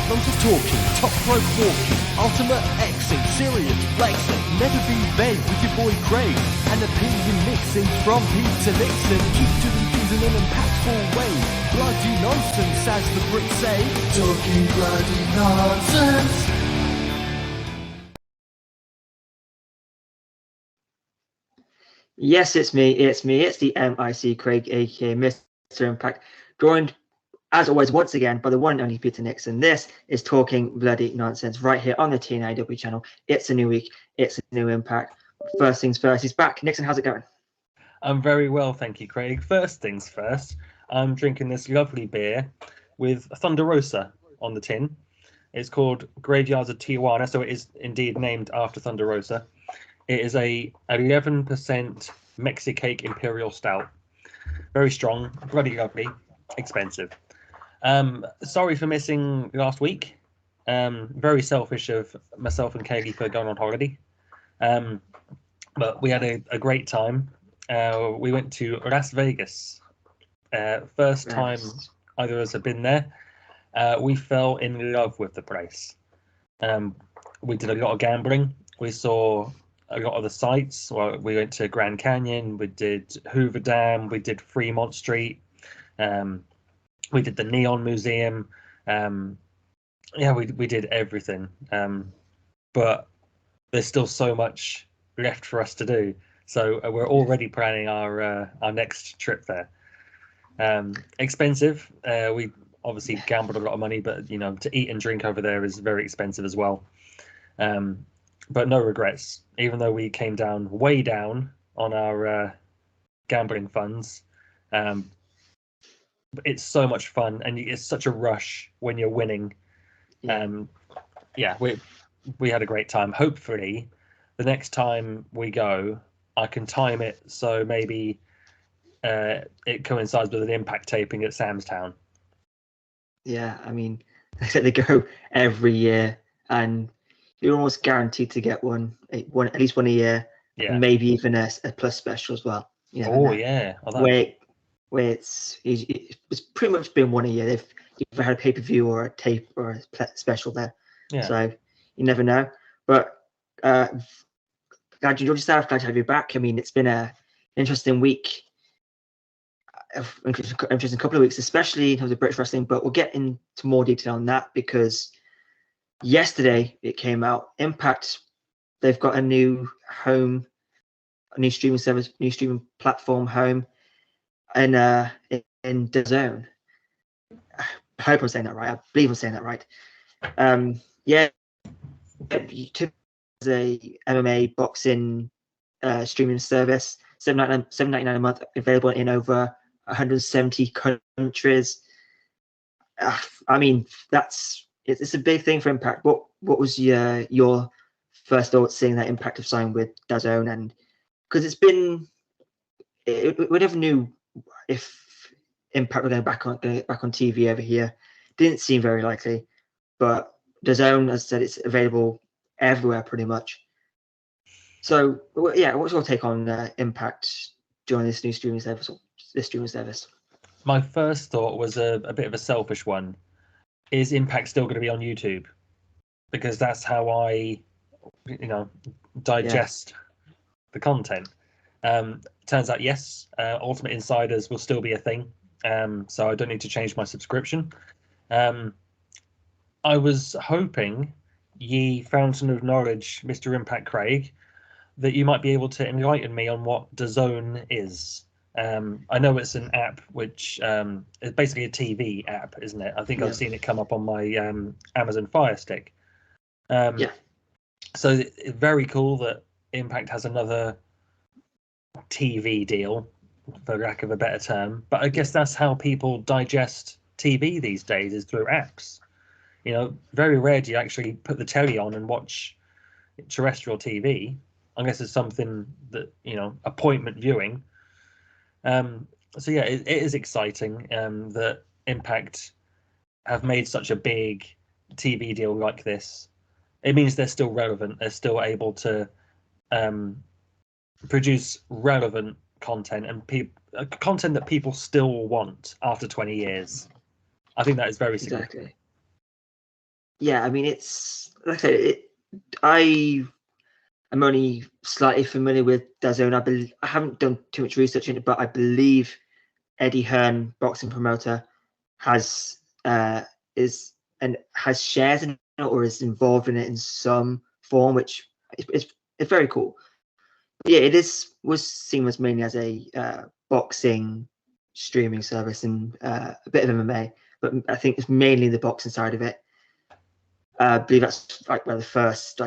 Not just talking, top rope walking, ultimate Xing, serious flexing, never be vague with your boy Craig, and opinion mixing from Pete to Nixon. Keep doing things in an impactful way. Bloody nonsense, as the Brits say. Talking bloody nonsense. Yes, it's me. It's the MIC Craig, aka Mr. Impact, joined as always once again by the one and only Peter Nixon. This is Talking Bloody Nonsense right here on the TNAW channel. It's a new week. It's a new Impact. First things first, he's back. Nixon, how's it going? I'm very well, thank you, Craig. First things first, I'm drinking this lovely beer with Thunder Rosa on the tin. It's called Graveyards of Tijuana, so it is indeed named after Thunder Rosa. It is a 11% Mexicake Imperial Stout. Very strong, bloody lovely, expensive. Sorry for missing last week. Very selfish of myself and Kaylee for going on holiday. But we had a great time. We went to Las Vegas. First time either of us have been there. We fell in love with the place. We did a lot of gambling. We saw a lot of the sights. Well, we went to Grand Canyon, we did Hoover Dam, we did Fremont Street, we did the Neon Museum. Yeah, we did everything. But there's still so much left for us to do. So we're already planning our next trip there. Expensive. We obviously gambled a lot of money, but to eat and drink over there is very expensive as well. But no regrets, even though we came way down on our gambling funds. It's so much fun, and it's such a rush when you're winning. Yeah, we had a great time. Hopefully, the next time we go, I can time it so maybe it coincides with an Impact taping at Sam's Town. Yeah, I mean, they go every year, and you're almost guaranteed to get one at least one a year, Yeah. and maybe even a plus special as well. Yeah. Where it's pretty much been one a year. They've either had a pay-per-view or a tape or a special there. Yeah. So you never know. But glad you enjoyed yourself. Glad to have you back. I mean, it's been an interesting week. Interesting couple of weeks, especially in terms of British wrestling. But we'll get into more detail on that because yesterday it came out. Impact, they've got a new home, a new streaming service, new streaming platform home, and in DAZN. I hope I'm saying that right. I believe I'm saying that right. Yeah, it's a MMA boxing streaming service. $7.99 a month, available in over 170 countries. I mean, it's a big thing for Impact. What was your first thoughts seeing that Impact have signed with DAZN? And because we never knew if Impact were going back on TV over here. Didn't seem very likely, but DAZN, as I said, it's available everywhere pretty much. So yeah, what's your take on Impact joining this new streaming service? My first thought was a bit of a selfish one. Is Impact still going to be on YouTube? Because that's how I, digest the content. Turns out, yes, Ultimate Insiders will still be a thing. So I don't need to change my subscription. I was hoping, ye fountain of knowledge, Mr. Impact Craig, that you might be able to enlighten me on what DAZN is. I know it's an app which is basically a TV app, isn't it? I think I've seen it come up on my Amazon Fire Stick. So it's very cool that Impact has another TV deal, for lack of a better term. But I guess that's how people digest TV these days, is through apps. Very rare do you actually put the telly on and watch terrestrial TV, unless it's something that, appointment viewing. So yeah, it is exciting that Impact have made such a big TV deal like this. It means they're still relevant. They're still able to produce relevant content and content that people still want after 20 years. I think that is very significant. Exactly. yeah, I mean, it's like I said, I am only slightly familiar with DAZN. I haven't done too much research in it, but I believe Eddie Hearn, boxing promoter, has has shares in it or is involved in it in some form, which is very cool. But yeah, was seen as mainly as a boxing streaming service and a bit of MMA, but I think it's mainly the boxing side of it. I believe that's like where the first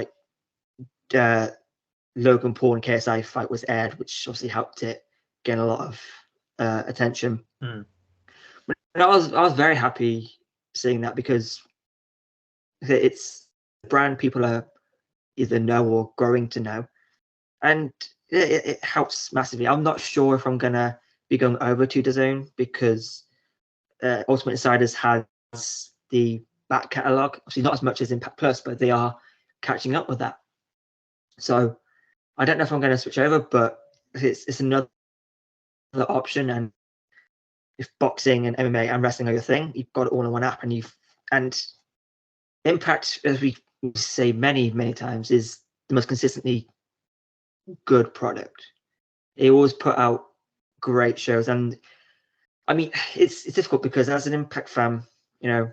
Logan Paul and KSI fight was aired, which obviously helped it gain a lot of attention. Mm. But I was very happy seeing that because it's a brand people are either know or growing to know, and it helps massively. I'm not sure if I'm gonna be going over to DAZN because Ultimate Insiders has the back catalogue, obviously not as much as Impact Plus, but they are catching up with that. So I don't know if I'm going to switch over, but it's another option. And if boxing and MMA and wrestling are your thing, you've got it all in one app, and Impact, as we say many times, is the most consistently good product. They always put out great shows, and I mean it's difficult because as an Impact fan, you know,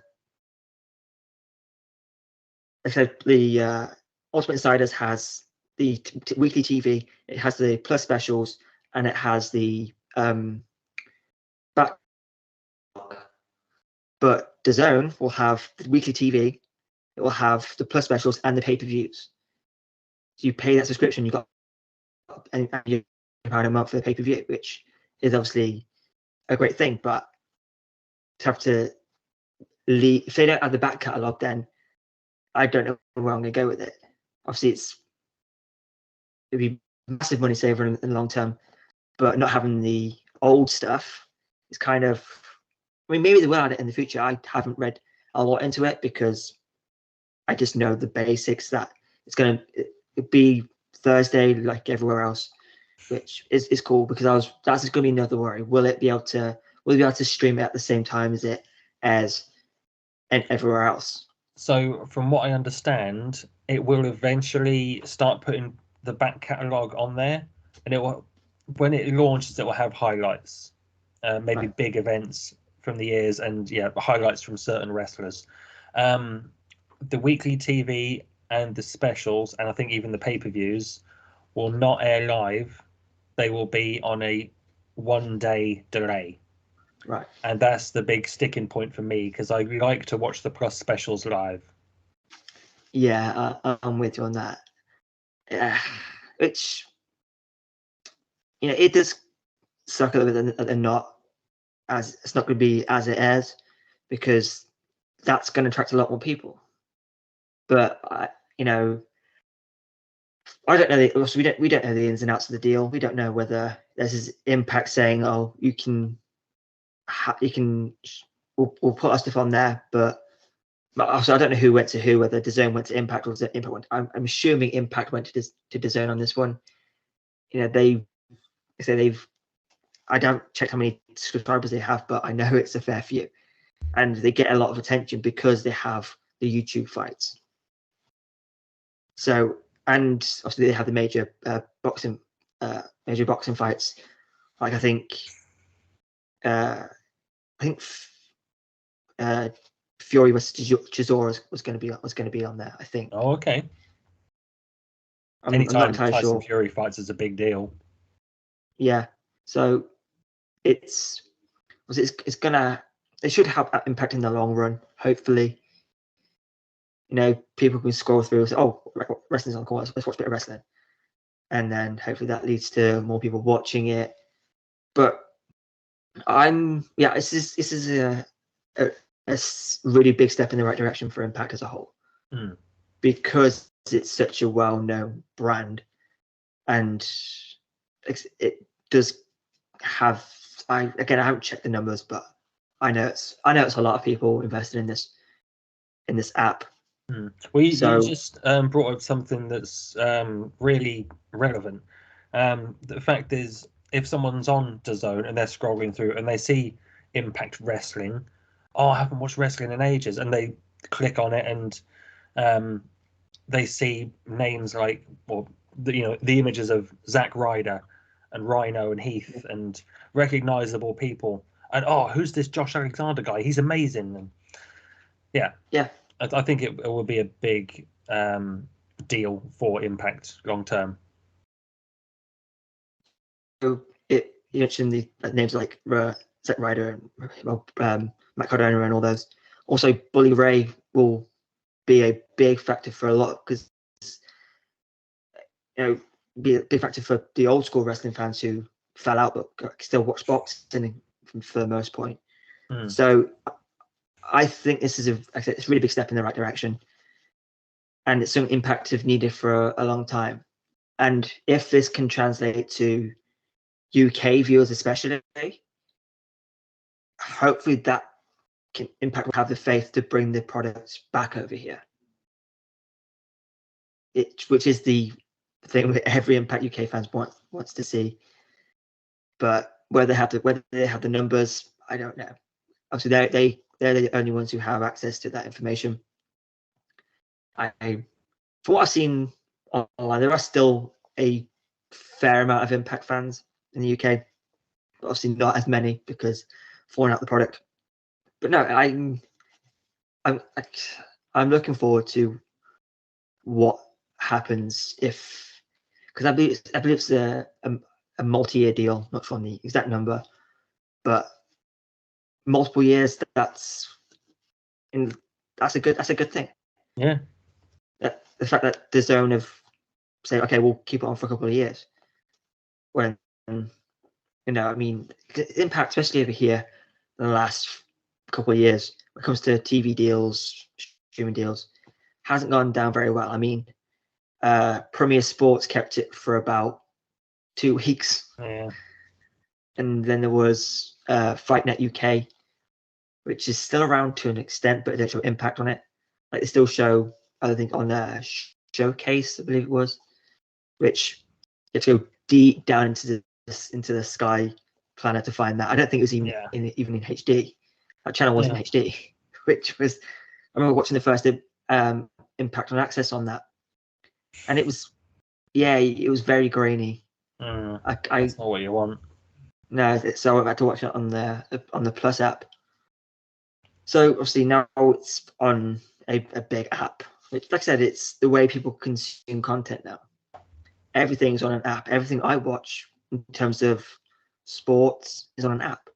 like I said, the Ultimate Insiders has the weekly TV, it has the Plus specials, and it has the back. But DAZN will have the weekly TV, it will have the Plus specials and the pay-per-views. So you pay that subscription, you got £1 a month for the pay-per-view, which is obviously a great thing. But to have to leave, if they don't have the back catalogue, then I don't know where I'm going to go with it. Obviously, it'd be massive money saver in the long term, but not having the old stuff is kind of. I mean, maybe they will add it in the future. I haven't read a lot into it because I just know the basics that it's going to be Thursday like everywhere else, which is cool because that's going to be another worry. Will it be able to stream it at the same time as it airs and everywhere else? So from what I understand, it will eventually start putting the back catalogue on there, and it will, when it launches, it will have highlights, maybe Right. big events from the years, and highlights from certain wrestlers. The weekly TV and the specials, and I think even the pay-per-views, will not air live. They will be on a 1-day delay. Right. And that's the big sticking point for me because I like to watch the Plus specials live. Yeah, I'm with you on that. Which, it does suck a little bit that they're not as it's not going to be as it airs because that's going to attract a lot more people. But I don't know. We don't know the ins and outs of the deal. We don't know whether there's this Impact saying, "Oh, we'll put our stuff on there," but also I don't know who went to who. Whether DAZN went to Impact or Impact went. I'm assuming Impact went to DAZN on this one. They've. I haven't checked how many subscribers they have, but I know it's a fair few, and they get a lot of attention because they have the YouTube fights. So, and obviously they have the major boxing fights. Like I think Fury versus Chisora was going to be on there. I think. Oh, okay. I'm Anytime not entirely Tyson sure. Fury fights is a big deal. Yeah. So it should help Impact in the long run. Hopefully, people can scroll through and say, "Oh, wrestling's on, cool. Let's watch a bit of wrestling," and then hopefully that leads to more people watching it. But this is a really big step in the right direction for Impact as a whole, because it's such a well-known brand, and it does have. I haven't checked the numbers, but I know it's a lot of people invested in this app. Well, you just brought up something that's really relevant. The fact is, if someone's on DAZN and they're scrolling through and they see Impact Wrestling, I haven't watched wrestling in ages, and they click on it and they see names like, well, the images of Zack Ryder and Rhino and Heath and recognizable people, and who's this Josh Alexander guy? He's amazing. And yeah, I think it will be a big deal for Impact long term. So you mentioned the names like Zack Ryder and Matt Cardona and all those. Also, Bully Ray will be a big factor for a lot, because be a big factor for the old school wrestling fans who fell out but still watch boxing for the most point. So I think this is it's a really big step in the right direction, and it's some Impact have needed for a long time. And if this can translate to UK viewers especially, hopefully that Impact will have the faith to bring the products back over here, which is the thing that every Impact UK fans wants to see. But whether they have the numbers, I don't know. Obviously, they're the only ones who have access to that information. From what I've seen online, there are still a fair amount of Impact fans in the UK, but obviously not as many because falling out the product. But no, I'm looking forward to what happens because I believe it's a multi-year deal, not sure on the exact number, but multiple years. That's a good thing. Yeah. The fact that the DAZN have say, okay, we'll keep it on for a couple of years. When I mean, Impact, especially over here, in the last couple of years, when it comes to TV deals, streaming deals, hasn't gone down very well. I mean, Premier Sports kept it for about 2 weeks. Yeah. And then there was Fight Net UK, which is still around to an extent, but they don't show Impact on it. Like, they still show, I think, on their Showcase, I believe it was, which you have to go deep down into the Sky planet to find that. I don't think it was even in HD. That channel wasn't in HD, which was, I remember watching the first Impact on Access on that, and it was very grainy. That's not what you want. No, so I had to watch it on the Plus app. So obviously now it's on a big app. Which, like I said, it's the way people consume content now. Everything's on an app. Everything I watch in terms of sports is on an app.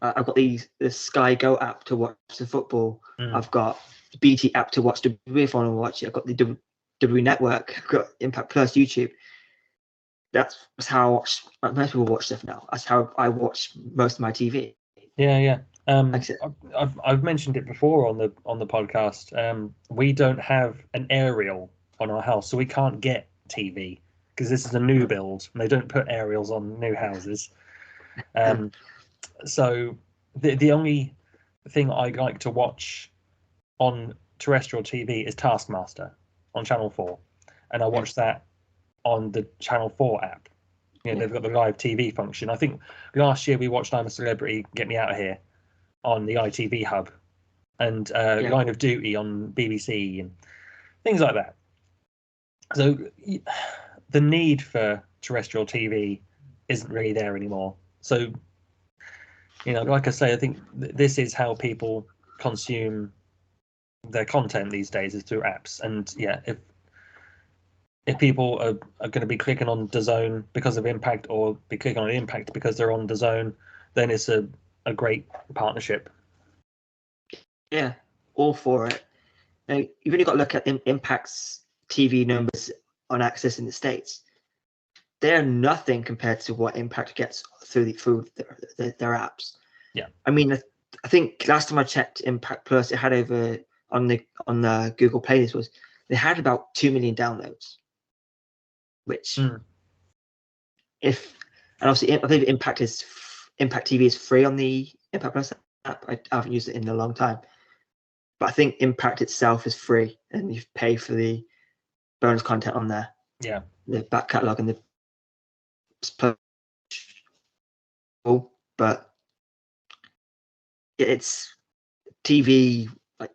I've got the Sky Go app to watch the football. I've got the BT app to watch WWE if I want to watch it. I've got the WWE Network. I've got Impact Plus, YouTube. That's how I watch. Most people watch stuff now. That's how I watch most of my TV. Yeah. I've mentioned it before on the podcast. We don't have an aerial on our house, so we can't get TV because this is a new build and they don't put aerials on new houses. So the only thing I like to watch on terrestrial TV is Taskmaster on Channel 4, and I watch that on the Channel 4 app. They've got the live TV function. I think last year we watched I'm a Celebrity, Get Me Out of Here on the ITV hub, and Line of Duty on BBC and things like that. So the need for terrestrial TV isn't really there anymore. So, like I say, I think this is how people consume their content these days, is through apps. And if people are going to be clicking on DAZN because of Impact, or be clicking on Impact because they're on DAZN, then it's a great partnership. Yeah, all for it. Now, you've only got to look at Impact's TV numbers on Access in the States. They're nothing compared to what Impact gets through their apps. Yeah. I mean, I think last time I checked Impact Plus, it had over on the Google Play list they had about 2 million downloads. Which, and obviously, I believe Impact TV is free on the Impact Plus app. I haven't used it in a long time, but I think Impact itself is free, and you pay for the bonus content on there. Yeah, the back catalogue and the but it's TV. Like,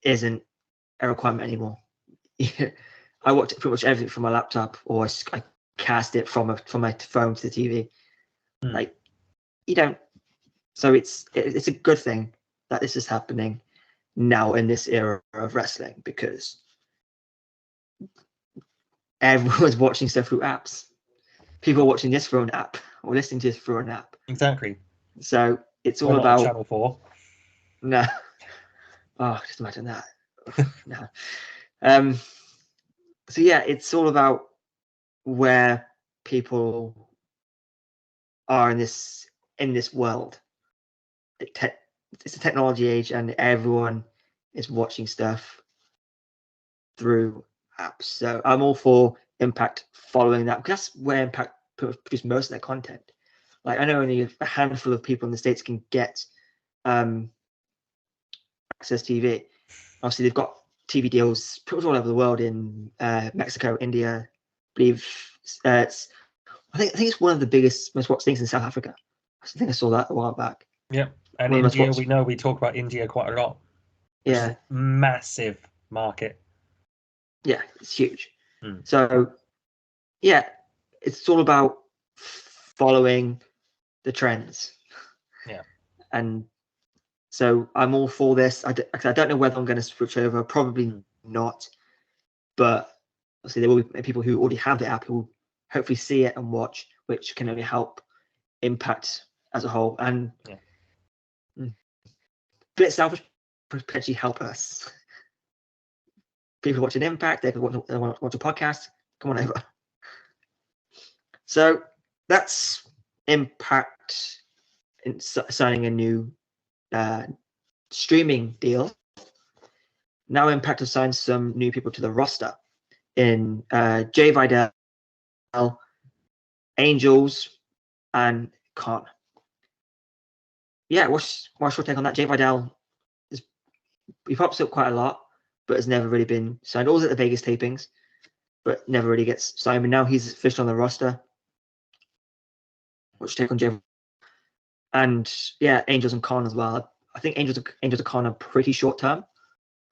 isn't a requirement anymore. I watch pretty much everything from my laptop, or I cast it from my phone to the TV. Like, you don't. So it's a good thing that this is happening now in this era of wrestling, because everyone's watching stuff through apps. People are watching this through an app or listening to this through an app. Exactly. So it's all We're not on about Channel 4. No. Oh, just imagine that. No. So yeah, it's all about where people are in this world. It's a technology age, and everyone is watching stuff through apps. So I'm all for Impact following that, because that's where Impact produce most of their content. Like, I know only a handful of people in the States can get Access TV. Obviously, they've got TV deals pretty much all over the world, in Mexico, India. I believe I think it's one of the biggest, most watched things in South Africa. I think I saw that a while back. Yep. And One of the most India, we talk about India quite a lot. Yeah. Massive market. Yeah, it's huge. So yeah, it's all about following the trends. Yeah. And so I'm all for this. I don't know whether I'm going to switch over. Probably not. But obviously there will be people who already have the app who will hopefully see it and watch, which can only help Impact as a whole. And a bit selfish, potentially help us. People watching Impact, they want to watch a podcast. Come on over. So that's Impact signing a new streaming deal. Now Impact has signed some new people to the roster in Jay Vidal, Angels, and Kon. Yeah, what's your take on that? Jay Vidal, he pops up quite a lot, but has never really been signed. Always at the Vegas tapings, but never really gets signed. And now he's officially on the roster. What's your take on Jay? And yeah, Angels and Kon as well. I think Angels and Kon are pretty short term.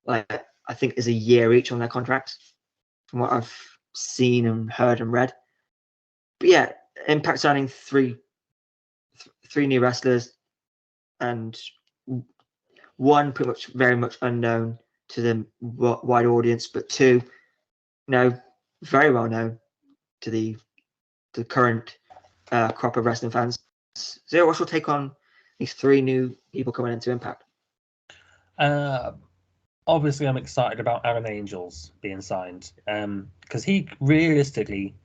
Like, I think there's a year each on their contracts, from what I've seen and heard and read. But yeah, Impact signing three new wrestlers, and one pretty much very much unknown to the wide audience, but two, very well known to the current crop of wrestling fans. So what's your take on these three new people coming into Impact? Obviously, I'm excited about Aaron Angels being signed, because he realistically,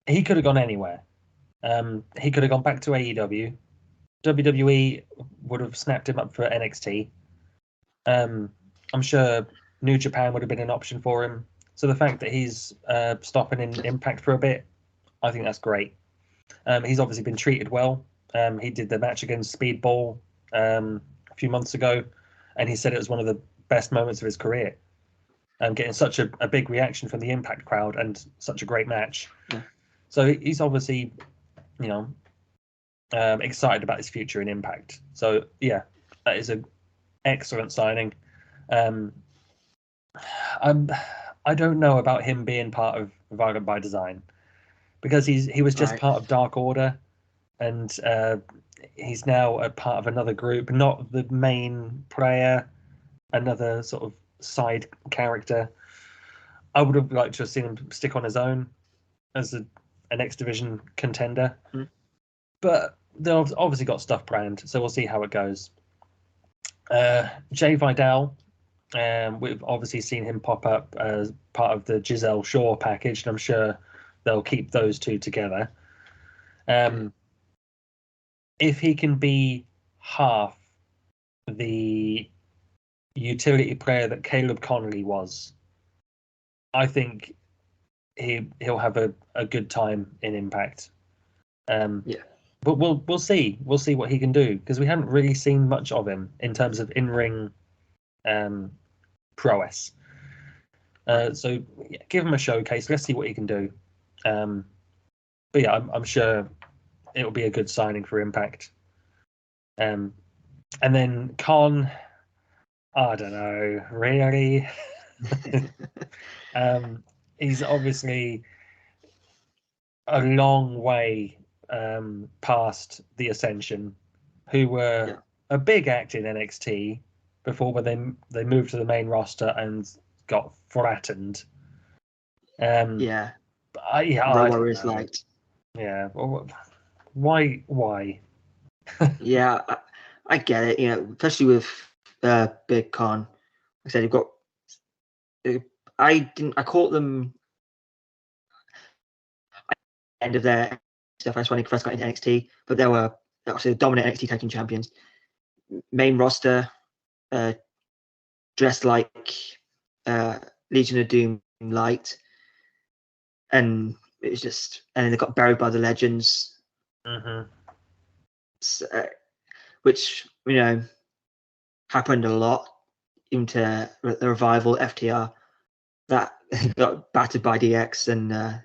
he could have gone anywhere. He could have gone back to AEW. WWE would have snapped him up for NXT. I'm sure New Japan would have been an option for him. So the fact that he's stopping in Impact for a bit, I think that's great. He's obviously been treated well. He did the match against Speedball a few months ago, and he said it was one of the best moments of his career. Getting such a big reaction from the Impact crowd and such a great match. Yeah. So he's obviously, excited about his future in Impact. So yeah, that is an excellent signing. I don't know about him being part of Violent by Design, because he was just part of Dark Order, and he's now a part of another group, not the main player, another sort of side character. I would have liked to have seen him stick on his own as an X Division contender, but they've obviously got stuff planned, so we'll see how it goes. Jay Vidal, we've obviously seen him pop up as part of the Giselle Shaw package, and I'm sure they'll keep those two together. If he can be half the utility player that Caleb Connolly was, I think he'll have a good time in Impact. But we'll see what he can do, because we haven't really seen much of him in terms of in-ring prowess. So yeah, give him a showcase. Let's see what he can do. But yeah, I'm sure it'll be a good signing for Impact. And then Kon, I don't know, really. He's obviously a long way past the Ascension, who were Yeah. a big act in NXT before, but they moved to the main roster and got flattened. Yeah. Yeah, The I don't Warriors know. light. Yeah, well, why? Why? Yeah, I get it. You know, especially with Big Con. Like I said, you've got. I caught them end of their stuff. I when they first got into NXT, but they were obviously the dominant NXT Tag Team Champions. Main roster, dressed like Legion of Doom light, and it was just, and then they got buried by the legends, which happened a lot into the revival FTR that got battered by DX and the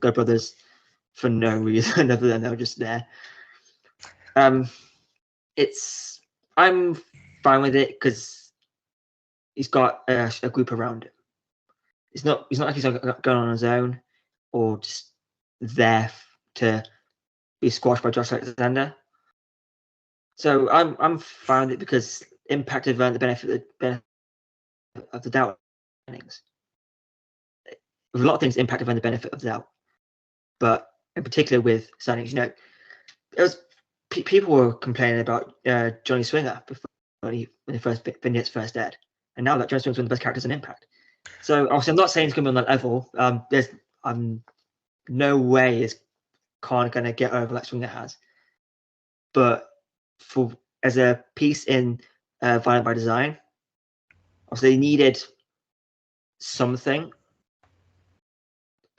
Good Brothers for no reason other than they were just there. I'm fine with it because he's got a group around him. He's not like he's going on his own or just there to be squashed by Josh Alexander. So I'm fine with it because Impact have earned the benefit of the doubt. With a lot of things, Impact have earned the benefit of the doubt, but in particular with signings, people were complaining about Johnny Swinger before when the first vignettes first aired, and now that Johnny Swinger's one of the best characters in Impact. So obviously, I'm not saying it's going to be on that level. There's no way is Khan going to get over like Swinger has, but as a piece in Violent by Design, obviously they needed something,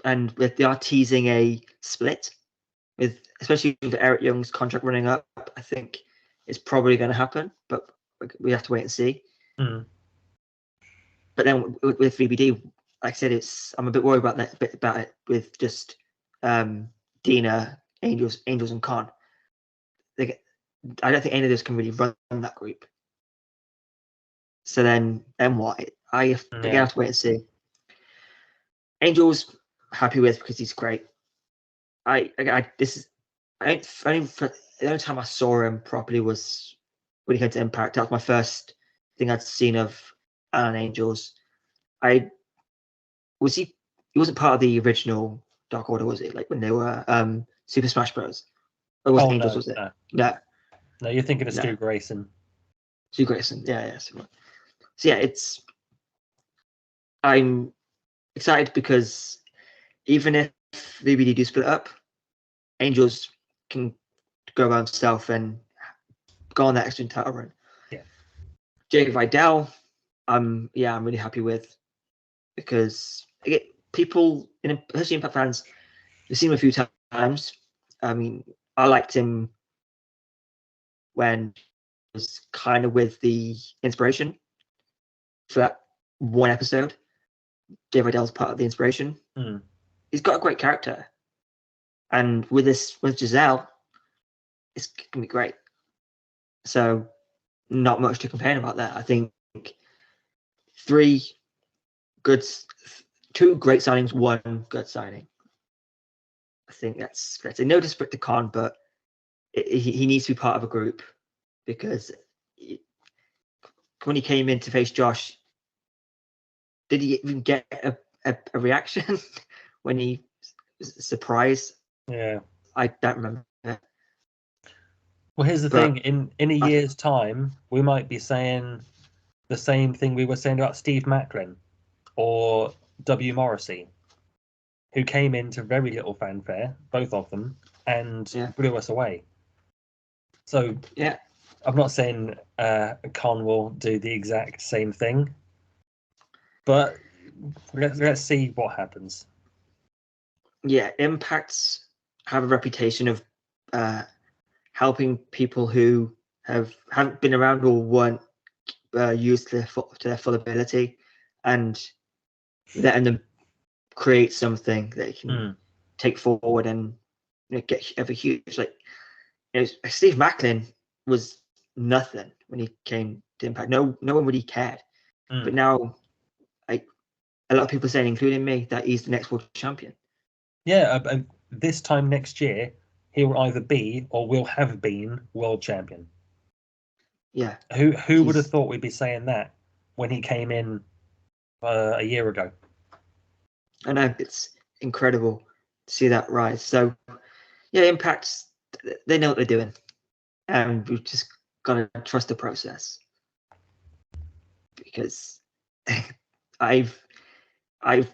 and they are teasing a split especially with Eric Young's contract running up. I think it's probably going to happen, but we have to wait and see. But then with VBD, like I said, I'm a bit worried about it with just Dina, Angels, and Khan. I don't think any of this can really run that group. So then what? I have to wait and see. Angels, happy with because he's great. The only time I saw him properly was when he came to Impact. That was my first thing I'd seen of Alan Angels. He wasn't part of the original Dark Order, was it? Like when they were Super Smash Bros. Or was Angels, was it? No, you're thinking of Stu Grayson. Stu Grayson, yeah. So yeah, I'm excited because even if VBD do split up, Angels can go by himself and go on that extra title run. Yeah. Jake Vidal, I'm really happy with because people, especially Impact fans, they've seen him a few times. I mean, I liked him when he was kind of with the Inspiration for that one episode. Jake Vidal's part of the Inspiration. He's got a great character, and with Giselle, it's gonna be great. So, not much to complain about that. I think 2 great signings, 1 good signing. I think that's no disrespect to Khan, but he needs to be part of a group because when he came in to face Josh, did he even get a reaction when he was surprised? Yeah, I don't remember. Well, here's the thing: in a year's time, we might be saying the same thing we were saying about Steve Macklin or W. Morrissey, who came into very little fanfare, both of them, and blew us away. So yeah, I'm not saying Con will do the exact same thing, but let's see what happens. Yeah, Impacts have a reputation of helping people who haven't been around or weren't used to their full ability, and letting them create something they can take forward and get ever huge. Like Steve Macklin was nothing when he came to Impact. No one really cared. But now, a lot of people are saying, including me, that he's the next world champion. Yeah, this time next year, he will either be or will have been world champion. Yeah. Who would have thought we'd be saying that when he came in a year ago? I know, it's incredible to see that rise. So, yeah, Impact, they know what they're doing, and we've just got to trust the process. Because I've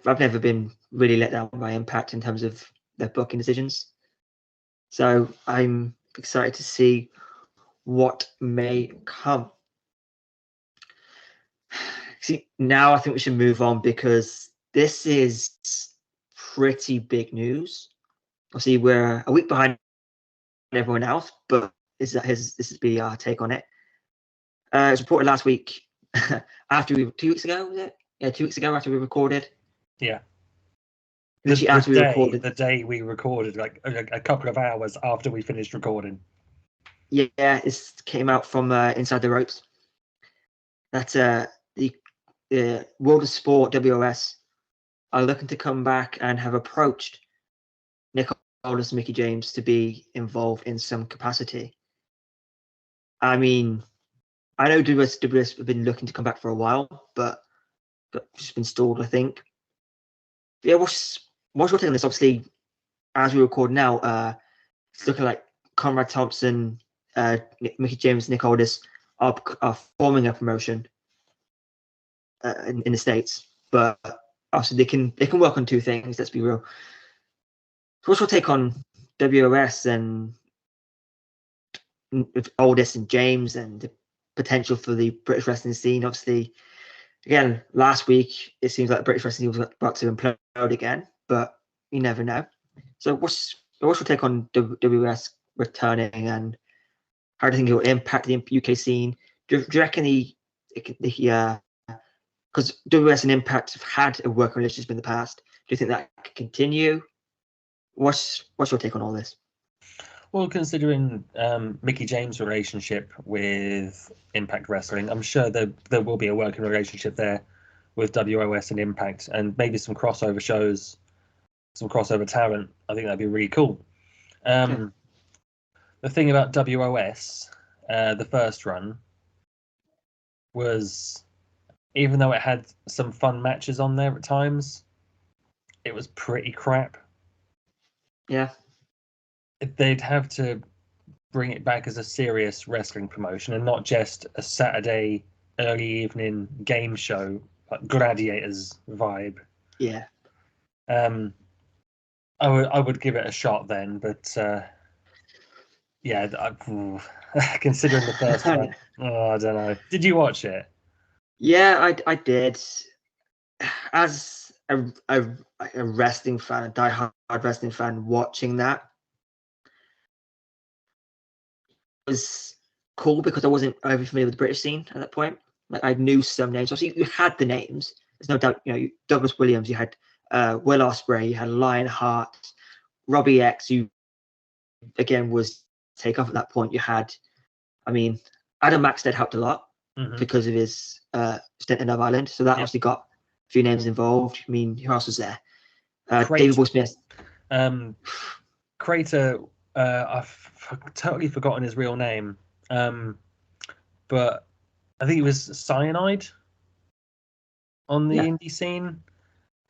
never been really let down by Impact in terms of their booking decisions. So I'm excited to see what may come. See, now I think we should move on because this is pretty big news. Obviously, we're a week behind everyone else, but this is be our take on it. It was reported last week after 2 weeks ago, was it? Yeah, 2 weeks ago after we recorded. Yeah. The day we recorded, like a couple of hours after we finished recording. Yeah, it came out from Inside the Ropes. That's the World of Sport, WOS, are looking to come back and have approached Nick Aldis and Mickey James to be involved in some capacity. I mean, I know WS have been looking to come back for a while, but just been stalled, I think. Yeah, what's your take on this? Obviously, as we record now, it's looking like Conrad Thompson, Mickey James, Nick Aldis are forming a promotion in the States, but also they can work on two things. Let's be real. So what's your take on WOS and with Aldis and James and the potential for the British wrestling scene? Obviously, again, last week it seems like the British wrestling scene was about to implode again, but you never know. So what's your take on WOS returning, and how do you think it will impact the UK scene? Do you reckon because WS and Impact have had a working relationship in the past, do you think that could continue? What's your take on all this? Well, considering Mickey James' relationship with Impact Wrestling, I'm sure there will be a working relationship there with WOS and Impact, and maybe some crossover shows, some crossover talent. I think that'd be really cool. The thing about WOS, the first run, was, even though it had some fun matches on there at times, it was pretty crap. Yeah. They'd have to bring it back as a serious wrestling promotion and not just a Saturday early evening game show, like Gladiators vibe. Yeah. I would give it a shot then, but yeah, considering the first one, I don't know. Did you watch it? Yeah, I did. As a wrestling fan, a diehard wrestling fan, watching that was cool because I wasn't overly familiar with the British scene at that point. Like, I knew some names. Obviously, you had the names. There's no doubt. You know, Douglas Williams. You had Will Ospreay. You had Lionheart, Robbie X, who again was take off at that point. You had, I mean, Adam Maxted helped a lot because of his stint in Love Island. So that obviously got a few names involved. I mean, who else was there? David Boy Smith. Crater. I've totally forgotten his real name, but I think it was Cyanide on the indie scene.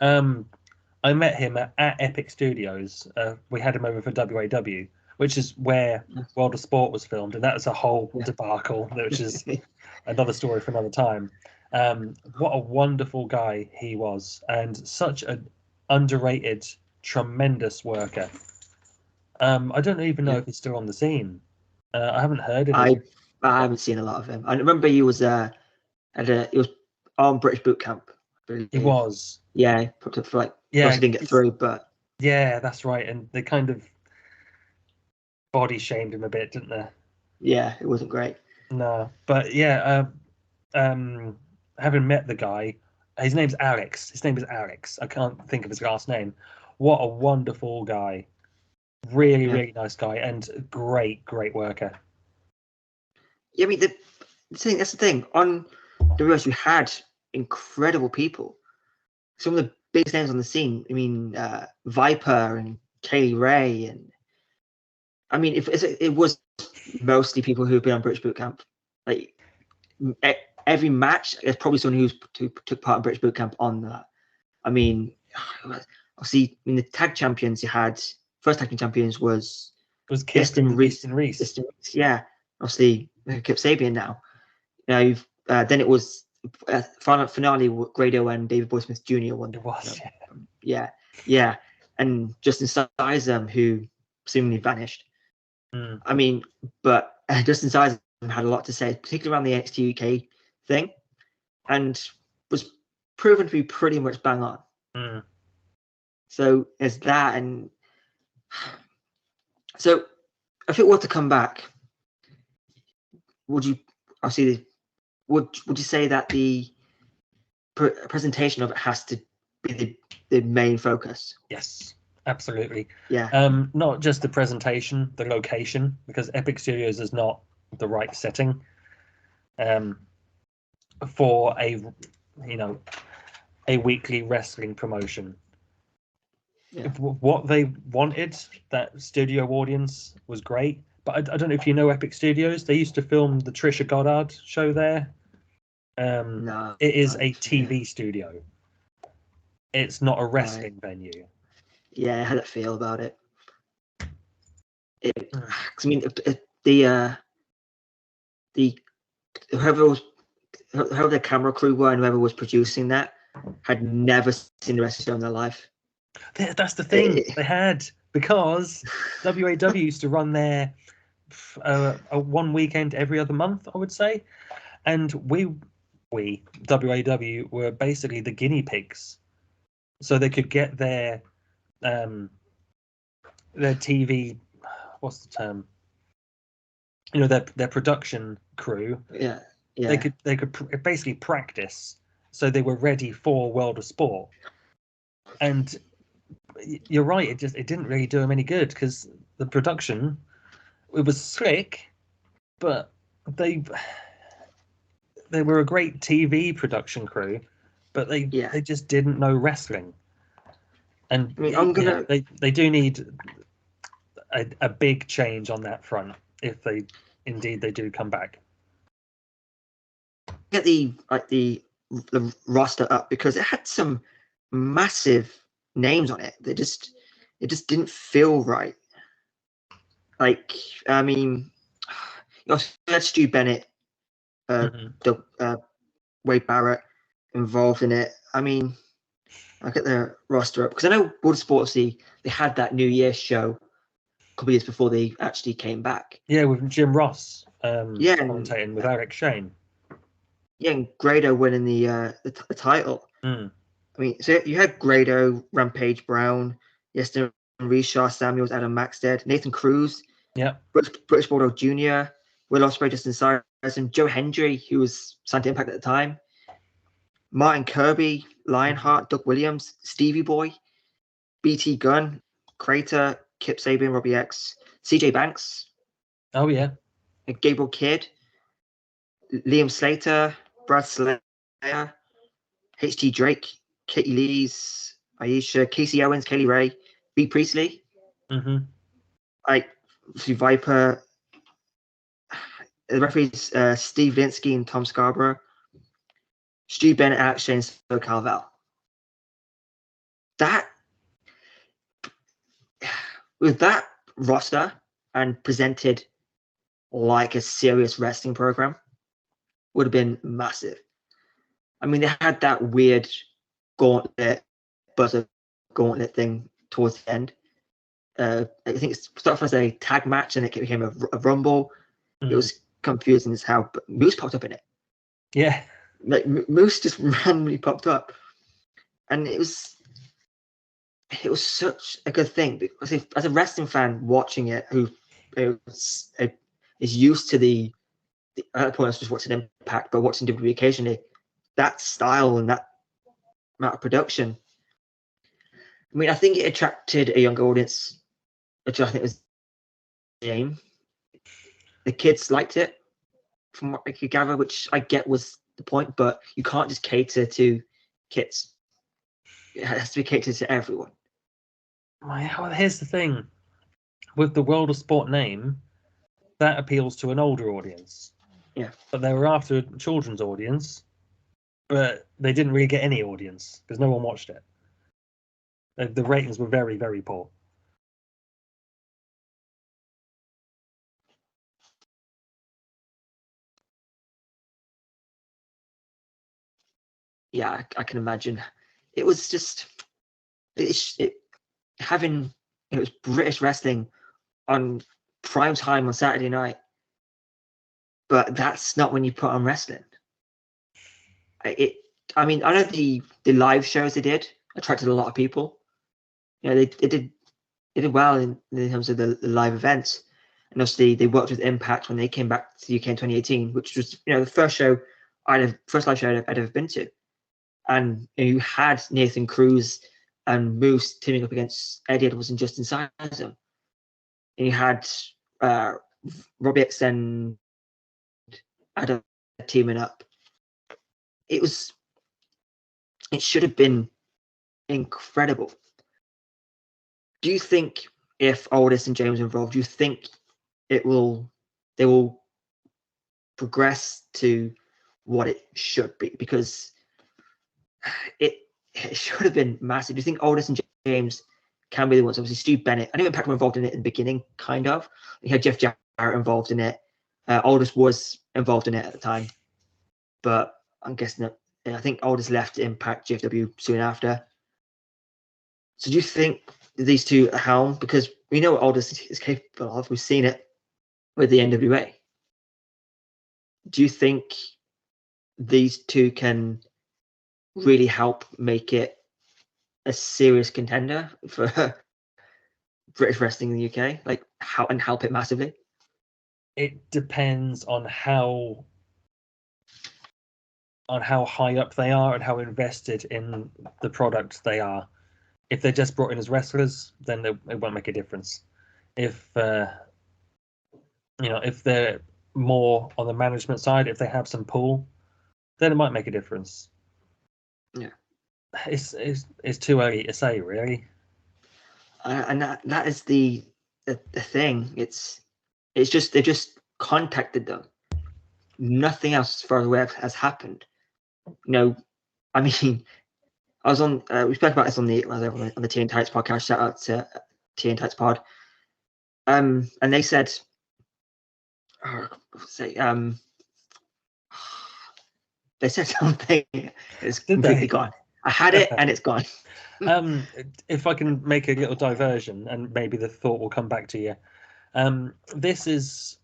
I met him at Epic Studios. We had him over for WAW, which is where World of Sport was filmed, and that was a whole debacle, which is another story for another time. What a wonderful guy he was, and such an underrated, tremendous worker. I don't even know if he's still on the scene. I haven't heard of him. I haven't seen a lot of him. I remember he was he was on British Boot Camp. He was. Yeah, he put up for like. Yeah, he didn't get through, but. Yeah, that's right. And they kind of body shamed him a bit, didn't they? Yeah, it wasn't great. No, but yeah, having met the guy, his name's Alex. His name is Alex. I can't think of his last name. What a wonderful guy. Really nice guy and great worker. Yeah, I mean, that's the thing. On the WOS, you had incredible people. Some of the biggest names on the scene. I mean, Viper and Kaylee Ray, and I mean, if it was mostly people who've been on British Boot Camp. Like every match, there's probably someone who took part in British Boot Camp on that. I mean, obviously, in the tag champions, you had first tag team champions was Kip and Reese. Yeah, obviously Kip Sabian now. Now you've then it was final finale. Grado and David Boy Smith Jr. won. It was, yeah, and Justin Sizem, who seemingly vanished. I mean, but Justin Sizem had a lot to say, particularly around the NXT UK thing, and was proven to be pretty much bang on. So there's that, and so if it were to come back, would you say that the presentation of it has to be the main focus? Yes, absolutely. Yeah. Not just the presentation, the location, because Epic Studios is not the right setting for a weekly wrestling promotion. Yeah. What they wanted, that studio audience, was great, but I don't know if you know Epic Studios. They used to film the Trisha Goddard show there. No, it is a TV studio. It's not a wrestling venue. Yeah, I had that feel about it. I mean, the whoever the camera crew were and whoever was producing that had never seen the wrestling show in their life. That's the thing they had, because WAW used to run there a one weekend every other month, I would say, and we WAW were basically the guinea pigs, so they could get their TV, what's the term? Their production crew. Yeah. They could basically practice, so they were ready for World of Sport. And you're right, it didn't really do them any good, because the production, it was slick, but they were a great TV production crew, but they just didn't know wrestling. And I mean, they do need a big change on that front if they do come back. Get the roster up, because it had some massive names on it. It just didn't feel right. Like, I mean, you had Stu Bennett, Wade Barrett involved in it. I mean, I get the roster up, because I know World of Sports, they had that New Year's show a couple of years before they actually came back. Yeah, with Jim Ross commentating with Eric Shane. Yeah, and Grado winning the title. I mean, so you had Grado, Rampage Brown, Yeston Reshaw, Samuels, Adam Maxted, Nathan Cruz, British Bulldog Jr., Will Ospreay, Justin Sizem, Joe Hendry, who was signed to Impact at the time, Martin Kirby, Lionheart, Doug Williams, Stevie Boy, BT Gunn, Crater, Kip Sabian, Robbie X, CJ Banks. Oh, yeah. Gabriel Kidd, Liam Slater, Brad Slayer, HT Drake, Katie Lees, Aisha, Casey Owens, Kaylee Ray, B. Priestley, Viper, the referees Steve Linsky and Tom Scarborough, Stu Bennett, Alex Shane, and Calvel. That, with that roster and presented like a serious wrestling program, would have been massive. I mean, they had that weird gauntlet thing towards the end. I think it started off as a tag match and it became a rumble. It was confusing as hell, but Moose popped up in it. Yeah. Like Moose just randomly popped up. And it was such a good thing, because as a wrestling fan watching it, who is used to the at that point I was just watching Impact, but watching WWE occasionally, that style and that amount of production. I mean, I think it attracted a younger audience, which I think was the aim. The kids liked it. from what I could gather, which I get was the point, but you can't just cater to kids. It has to be catered to everyone. Well, here's the thing. With the World of Sport name, that appeals to an older audience. Yeah. But they were after a children's audience, but they didn't really get any audience because no one watched it. The ratings were very, very poor. Yeah, I can imagine. It was just having it was British wrestling on prime time on Saturday night, but that's not when you put on wrestling. I mean, I know the live shows they did attracted a lot of people. You know, they did well in terms of the live events, and obviously they worked with Impact when they came back to the UK in 2018, which was the first live show I'd ever been to, and you had Nathan Cruz and Moose teaming up against Eddie Edwards and Justin Sizer, and you had Robbie X and Adam teaming up. It should have been incredible. Do you think if Aldis and James are involved, do you think they will progress to what it should be? Because it should have been massive. Do you think Aldis and James can be the ones? Obviously, Stu Bennett. I know Impact were involved in it in the beginning, kind of. You had Jeff Jarrett involved in it. Aldis was involved in it at the time, but I'm guessing that I think Aldis left Impact GFW soon after. So do you think these two are helm? Because we know what Aldis is capable of. We've seen it with the NWA. Do you think these two can really help make it a serious contender for British wrestling in the UK? Like, help it massively? It depends on how high up they are and how invested in the product they are. If they're just brought in as wrestlers, then it won't make a difference. If if they're more on the management side, if they have some pull, then it might make a difference. Yeah, it's too early to say, really. And that is the thing. It's just they've just contacted them. Nothing else as far as aware has happened. I mean, I was on. We spoke about this on the TN Tights podcast. Shout out to TN Tights Pod. And they said, they said something. It's completely gone. I had it and it's gone. If I can make a little diversion, and maybe the thought will come back to you. This is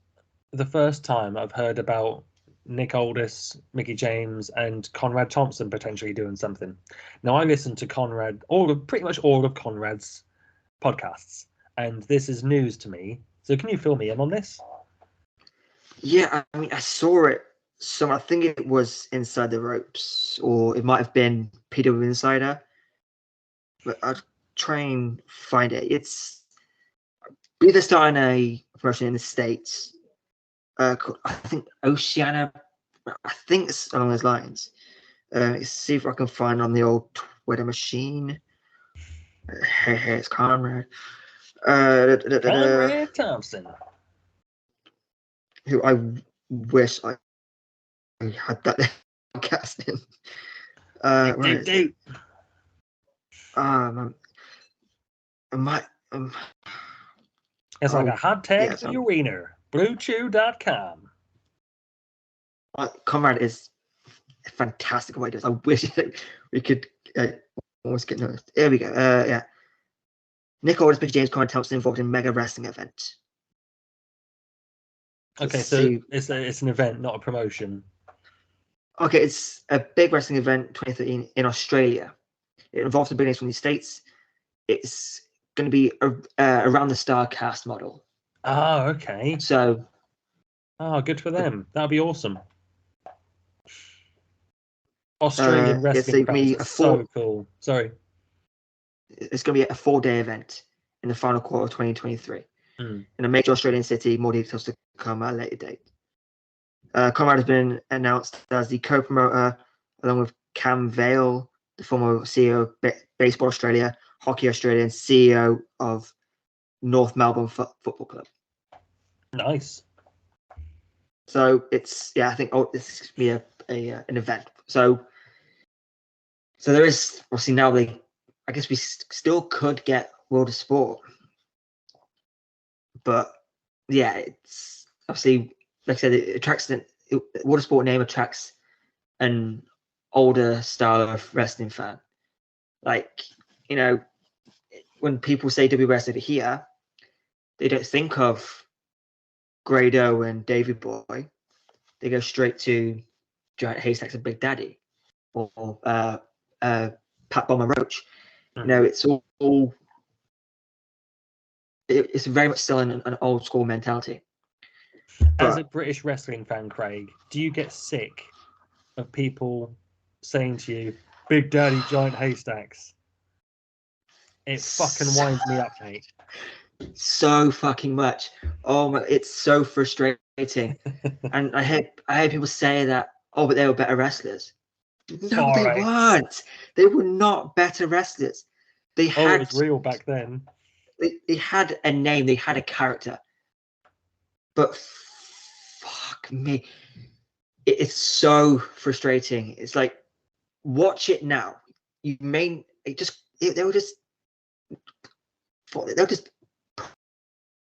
the first time I've heard about Nick Aldis, Mickey James, and Conrad Thompson potentially doing something. Now, I listen to pretty much all of Conrad's podcasts, and this is news to me. So can you fill me in on this? Yeah, I mean, I saw it. So I think it was Inside the Ropes, or it might have been PW Insider. But I'll try and find it. It's either starting a promotion in the States. Called, I think Oceania. I think it's along those lines. Let's see if I can find on the old Twitter machine. Hey, it's Conrad. Conrad Thompson. Who I wish I had that podcast in. It's like a hot tag to your wiener. BlueChew.com. Conrad is fantastic at what he does. I wish we could almost get noticed. Here we go. Yeah. Nick Aldis, Mickey James, Conrad Thompson involved in mega wrestling event. Okay, so it's an event, not a promotion. Okay, it's a big wrestling event, 2013 in Australia. It involves the big names from the States. It's going to be around the StarCast model. Oh, okay. So. Oh, good for them. That'd be awesome. Australian wrestling fans are so cool. Sorry. It's going to be a 4-day event in the final quarter of 2023 in a major Australian city. More details to come at a later date. Conrad has been announced as the co-promoter, along with Cam Vale, the former CEO of Baseball Australia, Hockey Australia, and CEO of North Melbourne Football Club. Nice. So it's I think this is going to be an event. So there is obviously now I guess we still could get World of Sport, but yeah, it's obviously, like I said, it attracts World of Sport name attracts an older style of wrestling fan. Like, you know, when people say WS over here, they don't think of Grado and Davy Boy. They go straight to Giant Haystacks and Big Daddy, or Pat Bomber Roach. You know, it's all it's very much still an old school mentality. As a British wrestling fan, Craig, do you get sick of people saying to you, Big Daddy Giant Haystacks? It fucking winds me up, mate. So fucking much. Oh my, it's so frustrating. And I heard people say that, oh, but they were better wrestlers. No, they weren't. They were not better wrestlers. They had, it was real back then. They had a name, they had a character. But fuck me. It's so frustrating. It's like, watch it now. They were just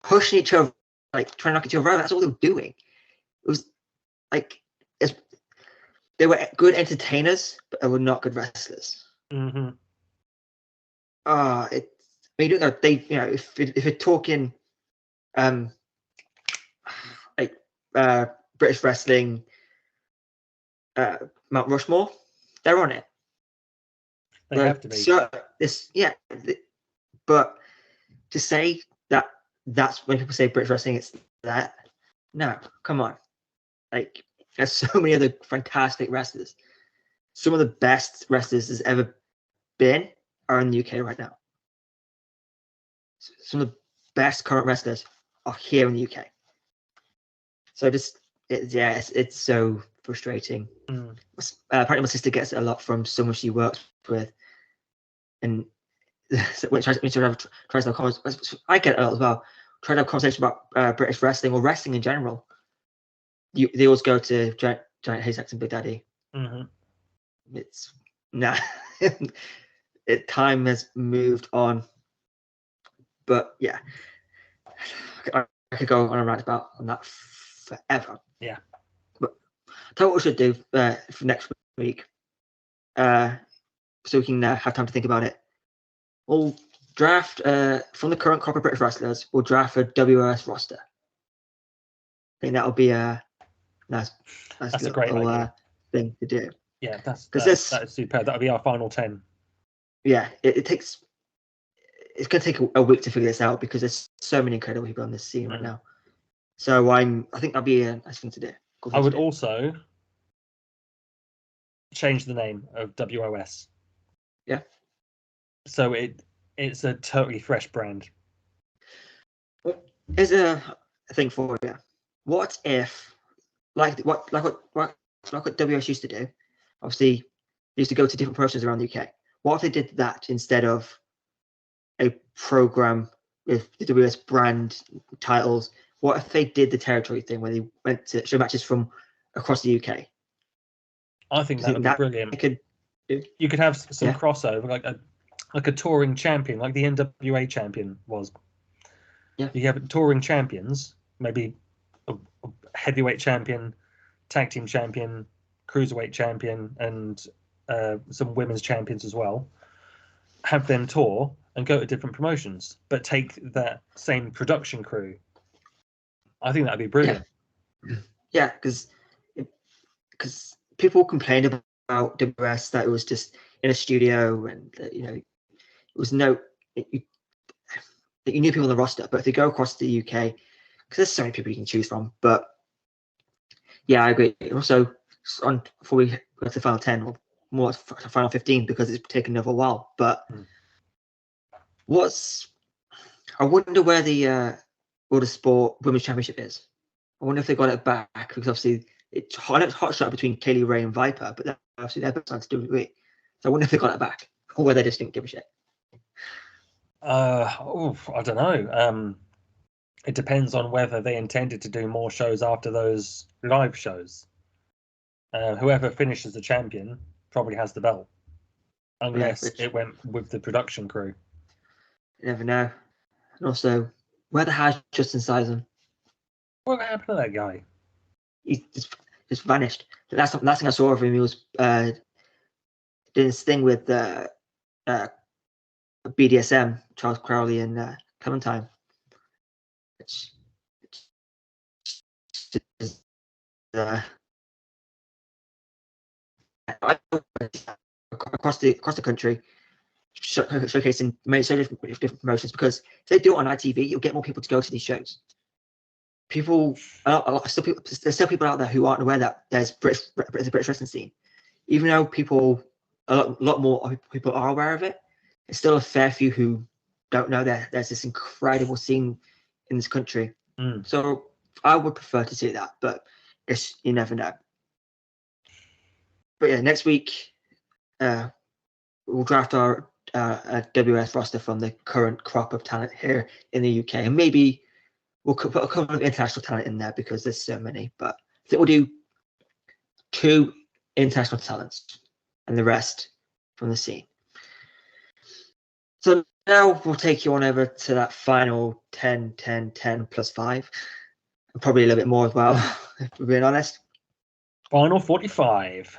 pushing each other, like trying to knock each other over. That's all they were doing. It was like, they were good entertainers, but they were not good wrestlers. Mm-hmm. You don't know, if you're talking British wrestling, Mount Rushmore, they're on it. They have to be. So but to say that's when people say British wrestling, it's that. No, come on. Like, there's so many other fantastic wrestlers. Some of the best wrestlers there's ever been are in the UK right now. Some of the best current wrestlers are here in the UK. So it's so frustrating. Apparently my sister gets it a lot from someone she works with, and when tries to have conversations, I get it a lot as well. Try to have conversations about British wrestling or wrestling in general. They always go to Giant Haystacks and Big Daddy. Mm-hmm. It's time has moved on, but yeah, I could go on a rant on that forever. Yeah, but tell what we should do for next week, so we can have time to think about it. We'll draft from the current crop of British wrestlers. We'll draft a WOS roster. I think that'll be a nice that's a great idea. Thing to do. Yeah, that is superb. That'll be our final 10. Yeah, it's going to take a week to figure this out because there's so many incredible people on this scene right now. So I think that'll be a nice thing to do. I would also change the name of WOS. Yeah. So it's a totally fresh brand. Well, here's a thing for you. What if, like what WS used to do? Obviously, they used to go to different promotions around the UK. What if they did that instead of a program with the WS brand titles? What if they did the territory thing where they went to show matches from across the UK? I think that would be brilliant. You could have some crossover, like a touring champion, like the NWA champion was. Yeah. You have touring champions, maybe a heavyweight champion, tag team champion, cruiserweight champion, and some women's champions as well. Have them tour and go to different promotions, but take that same production crew. I think that'd be brilliant. Yeah, because people complained about WS that it was just in a studio and it was you knew people on the roster. But if they go across the UK, because there's so many people you can choose from. But yeah, I agree. Also, before we go to the final 10 or more final 15, because it's taken another while. But I wonder where the World of Sport Women's Championship is. I wonder if they got it back, because obviously it's hot shot between Kaylee Ray and Viper, but they're obviously they're both signed to WWE. So I wonder if they got that back, or whether they just didn't give a shit. I don't know. It depends on whether they intended to do more shows after those live shows. Whoever finishes the champion probably has the belt, unless it went with the production crew. You never know. And also, where the hell's Justin Seisen? What happened to that guy? He just vanished. The last thing I saw of him, he was did his thing with BDSM, Charles Crowley and Clementine. Across the country, showcasing so different promotions, because if they do it on ITV, you'll get more people to go to these shows. There's still people out there who aren't aware that there's a British wrestling scene. Even though a lot more people are aware of it, there's still a fair few who don't know that there's this incredible scene in this country. So I would prefer to see that, but you never know. But yeah, next week we'll draft our WS roster from the current crop of talent here in the UK, and maybe we'll put a couple of international talent in there because there's so many. But I think we'll do 2 international talents and the rest from the scene. So now we'll take you on over to that final 10, 10, 10 plus 5, and probably a little bit more as well, if we're being honest. Final 45.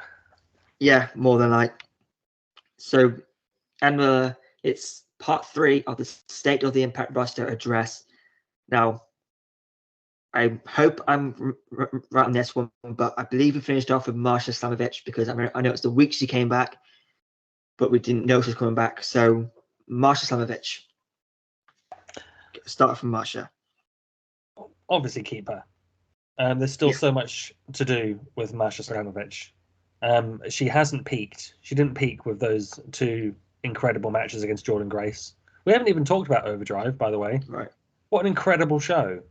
Yeah, more than like. So, and it's part 3 of the State of the Impact roster address. Now, I hope I'm right on this one, but I believe we finished off with Marsha Slamovich, because I know it's the week she came back, but we didn't know she was coming back. So, Marsha Slamovich. Start from Marsha. Obviously, keep her. There's still so much to do with Marsha Slamovich. She hasn't peaked. She didn't peak with those 2 incredible matches against Jordan Grace. We haven't even talked about Overdrive, by the way. Right. What an incredible show.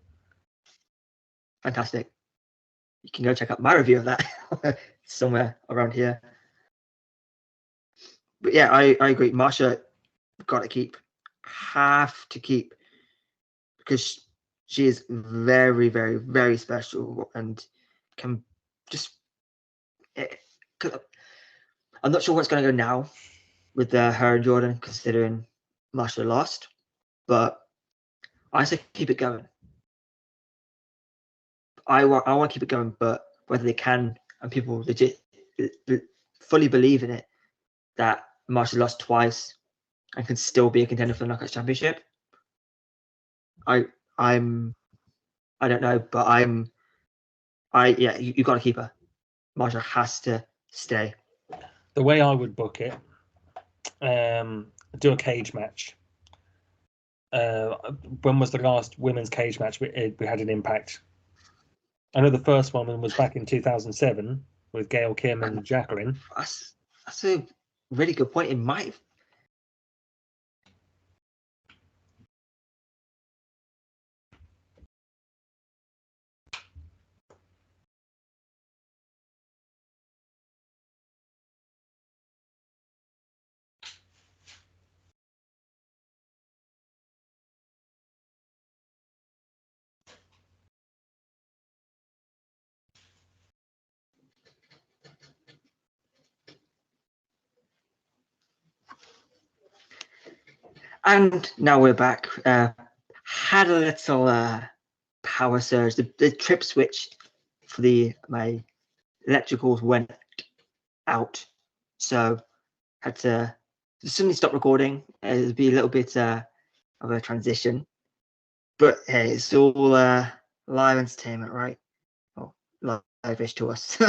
Fantastic. You can go check out my review of that somewhere around here. But yeah, I agree. Marsha, got to keep. Have to keep. Because she is very, very, very special and can just. I'm not sure what's going to go now with her and Jordan, considering Marsha lost, but I say keep it going. I want to keep it going, but whether they can and people legit fully believe in it, that Marsha lost twice and can still be a contender for the Knockouts Championship. I don't know, but you got to keep her. Marsha has to stay. The way I would book it, do a cage match. When was the last women's cage match we had an Impact? I know the first one was back in 2007 with Gail Kim and Jacqueline. That's a really good point. It might have. And now we're back. Had a little power surge. The trip switch for my electricals went out, so had to suddenly stop recording. It'll be a little bit of a transition, but hey, it's all live entertainment, right? Well, live-ish to us.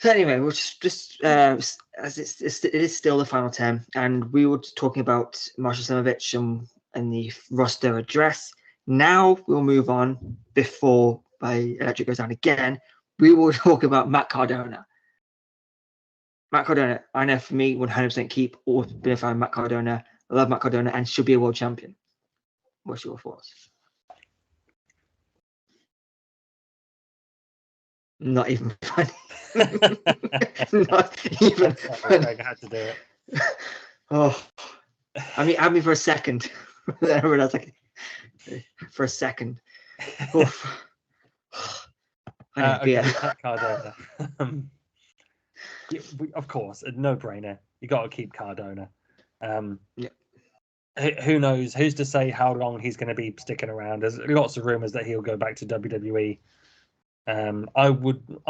So anyway, we'll just as it is still the final 10, and we were talking about Marsha Slamovich and the roster address. Now we'll move on. Before my electric goes down again, we will talk about Matt Cardona. Matt Cardona, I know for me, 100% keep. Always been a fan of Matt Cardona. I love Matt Cardona and should be a world champion. What's your thoughts? Not even funny. Not even funny. I had to do it. Oh, I mean, had me for a second. Then I realized, like, for a second. Oof. Okay, Matt Cardona. Of course, a no-brainer. You got to keep Cardona. Yeah. Who knows? Who's to say how long he's going to be sticking around? There's lots of rumors that he'll go back to WWE. I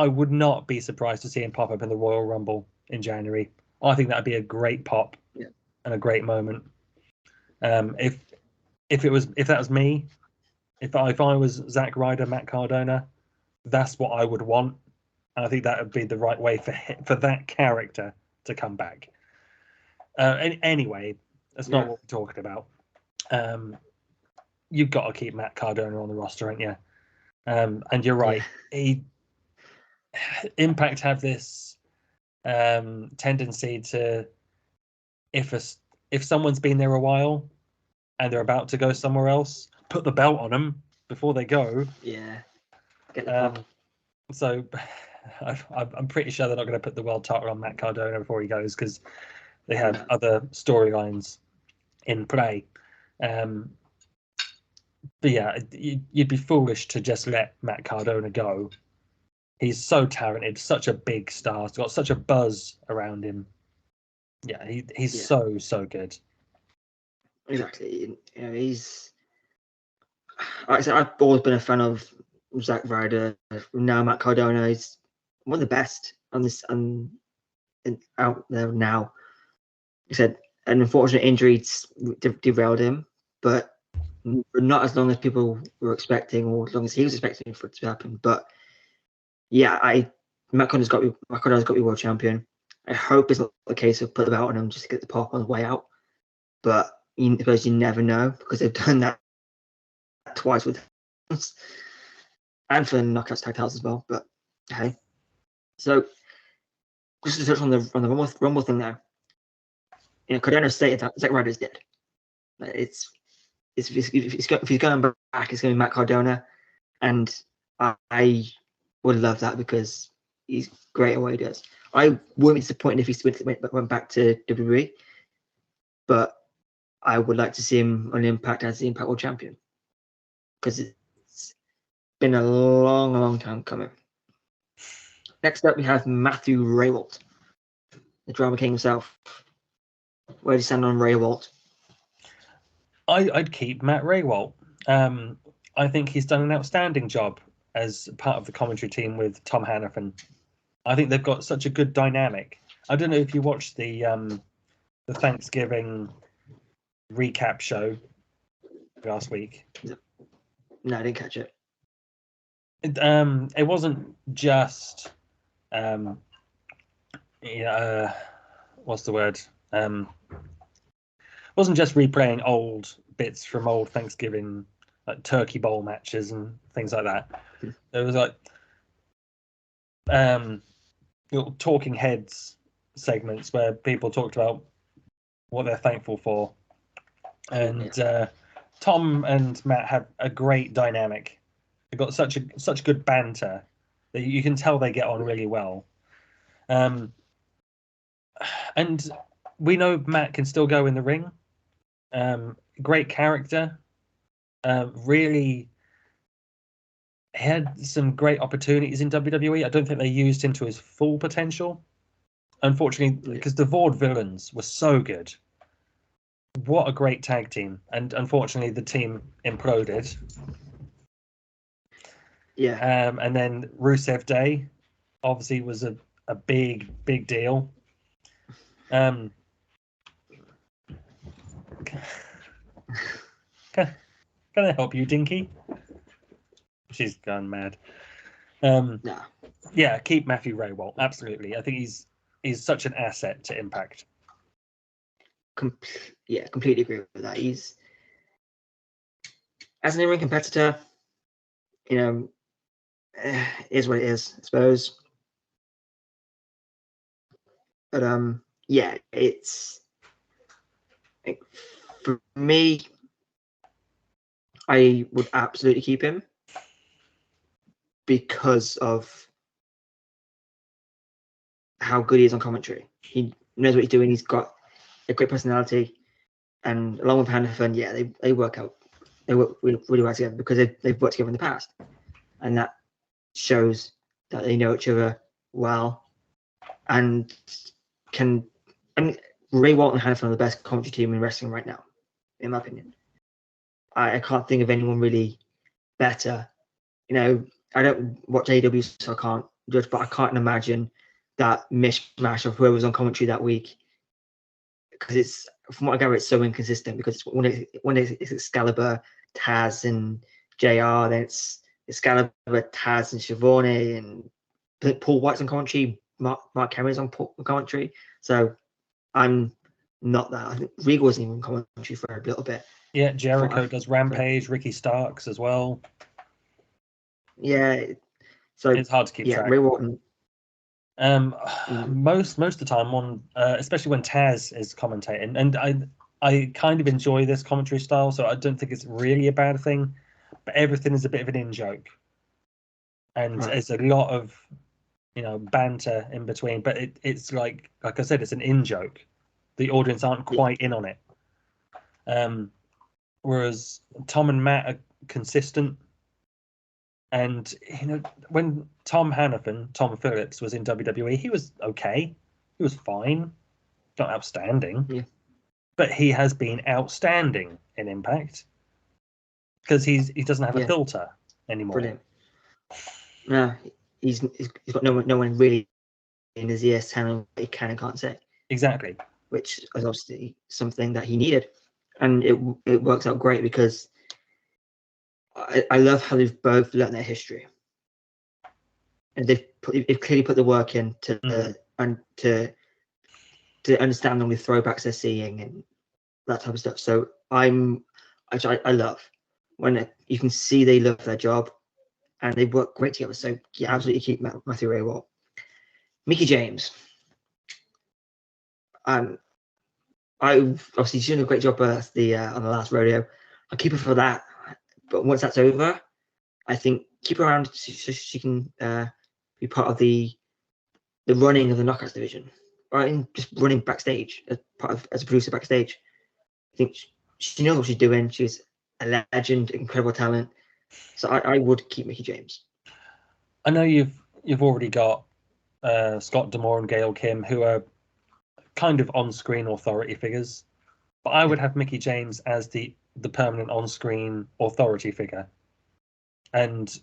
would not be surprised to see him pop up in the Royal Rumble in January. I think that'd be a great pop and a great moment. If that was me, if I was Zack Ryder, Matt Cardona, that's what I would want, and I think that would be the right way for that character to come back. Anyway, that's not what we're talking about. You've got to keep Matt Cardona on the roster, ain't you? And you're right. Impact have this tendency to, if someone's been there a while and they're about to go somewhere else, put the belt on them before they go. Yeah. Get the pop. So I'm pretty sure they're not going to put the world title on Matt Cardona before he goes, because they have other storylines in play. But yeah, you'd be foolish to just let Matt Cardona go. He's so talented, such a big star. He's got such a buzz around him. Yeah, he's so good. Exactly. You know, he's, like I said, I've always been a fan of Zack Ryder. Now Matt Cardona is one of the best on this out there now. Like I said, an unfortunate injury derailed him, but not as long as people were expecting, or as long as he was expecting for it to happen. But yeah, Matt Cardona's got to be world champion. I hope it's not the case of put the belt on him just to get the pop on the way out. But I suppose you never know, because they've done that twice with and for knockouts tag titles as well. But hey, so just to touch on the Rumble thing now. You know, Cardona stated that Zack Ryder is dead. If he's going back, it's going to be Matt Cardona, and I would love that because he's great at what he does. I wouldn't be disappointed if he went back to WWE, but I would like to see him on Impact as the Impact World Champion, because it's been a long time coming. Next up, we have Matthew Raywalt, the Drama King himself. Where do you stand on Raywalt? I'd keep Matt Raywalt. I think he's done an outstanding job as part of the commentary team with Tom Hannafin. I think they've got such a good dynamic. I don't know if you watched the Thanksgiving recap show last week. No, I didn't catch it. It wasn't just what's the word? Wasn't just replaying old bits from old Thanksgiving, like turkey bowl matches and things like that. There was like little talking heads segments where people talked about what they're thankful for, and Tom and Matt have a great dynamic. They've got such good banter that you can tell they get on really well. And we know Matt can still go in the ring. Great character. Really had some great opportunities in WWE. I don't think they used him to his full potential, unfortunately, because the Vaudevillains were so good. What a great tag team. And unfortunately, the team imploded. Yeah. And then Rusev Day obviously was a big deal. Can I help you, Dinky? She's gone mad. Nah. Yeah, keep Matthew Raywalt. Absolutely. I think he's such an asset to Impact. Completely agree with that. He's, as an in-ring competitor, you know, is what it is, I suppose. But yeah, it's like, for me, I would absolutely keep him because of how good he is on commentary. He knows what he's doing. He's got a great personality, and along with Hannafin, yeah, they work out. They work really, really well together because they've worked together in the past, and that shows that they know each other well, and can. I mean, Ray Walton and Hannafin are the best commentary team in wrestling right now, in my opinion. I can't think of anyone really better. You know, I don't watch AEW, so I can't judge, but I can't imagine that mishmash of whoever was on commentary that week, because it's, from what I gather, it's so inconsistent, because when it's Excalibur, Taz, and JR, then it's Excalibur, Taz, and Schiavone, and Paul White's on commentary, Mark Henry's on commentary. So I'm not that. I think Regal wasn't even on commentary for a little bit. Yeah, Jericho does Rampage, Ricky Starks as well. Yeah, so it's hard to keep track. Ray Walton. Most of the time, on especially when Taz is commentating, and I kind of enjoy this commentary style, so I don't think it's really a bad thing. But everything is a bit of an in joke, and there's a lot of banter in between. But it's like I said, it's an in joke. The audience aren't quite in on it. Whereas Tom and Matt are consistent. And when Tom Phillips was in WWE, he was okay. He was fine, not outstanding. Yeah. But he has been outstanding in Impact because he doesn't have a filter anymore. Brilliant. No, he's got no one really in his ears telling him what he can and can't say. Exactly. Which is obviously something that he needed, and it works out great because I love how they've both learned their history, and they've clearly put the work in to understand all the throwbacks they're seeing and that type of stuff. So I love when you can see they love their job and they work great together. So yeah, absolutely keep Matthew Ray Walt. Mickie James. I've obviously doing a great job on the last rodeo. I'll keep her for that. But once that's over, I think keep her around so she can be part of the running of the Knockouts division, right? And just running backstage as a producer backstage. I think she knows what she's doing. She's a legend, incredible talent. So I would keep Mickie James. I know you've already got Scott D'Amore and Gail Kim, who are kind of on-screen authority figures, but I would have Mickie James as the permanent on-screen authority figure, and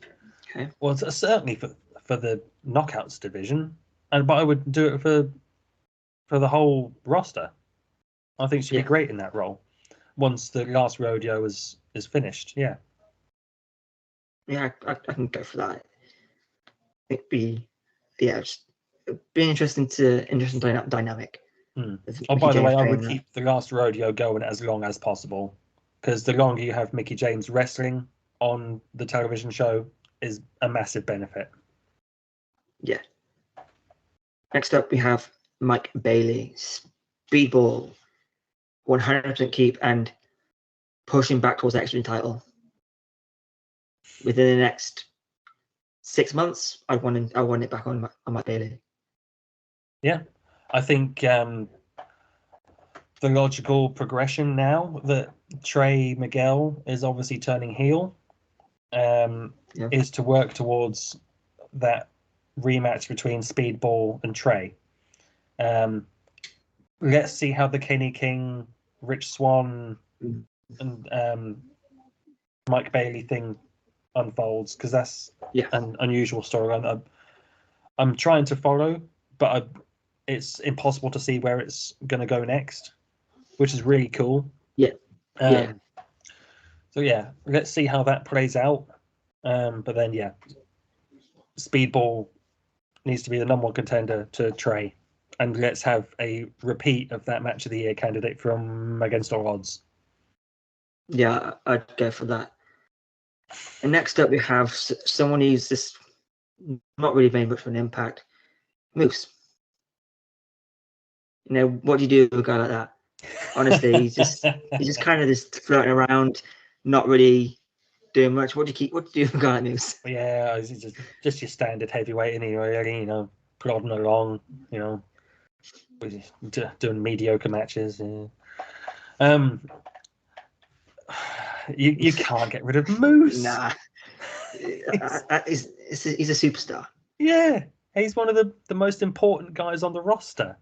well, certainly for the Knockouts division, but I would do it for the whole roster. I think she'd be great in that role once the last rodeo is finished. I can go for that. It'd be interesting dynamic. Oh, by the way, I would keep the last rodeo going as long as possible, because the longer you have Mickie James wrestling on the television show is a massive benefit. Yeah. Next up, we have Mike Bailey, Speedball, 100% keep and pushing back towards the X-Division title. Within the next 6 months, I want it back on Mike Bailey. Yeah, I think the logical progression now that Trey Miguel is obviously turning heel is to work towards that rematch between Speedball and Trey. Let's see how the Kenny King, Rich Swann, and Mike Bailey thing unfolds, because that's an unusual storyline. I'm trying to follow, but it's impossible to see where it's going to go next, which is really cool. So let's see how that plays out. But then Speedball needs to be the number one contender to Trey, and let's have a repeat of that match of the year candidate from Against All Odds. Yeah, I'd go for that. And next up, we have someone who's just not really very much of an impact. Moose. What do you do with a guy like that? Honestly, he's just kind of just floating around, not really doing much. What do you do with a guy like Moose? Yeah, he's just your standard heavyweight, isn't he? Really, plodding along, doing mediocre matches. Yeah. You can't get rid of Moose. Nah, he's a superstar. Yeah, he's one of the most important guys on the roster.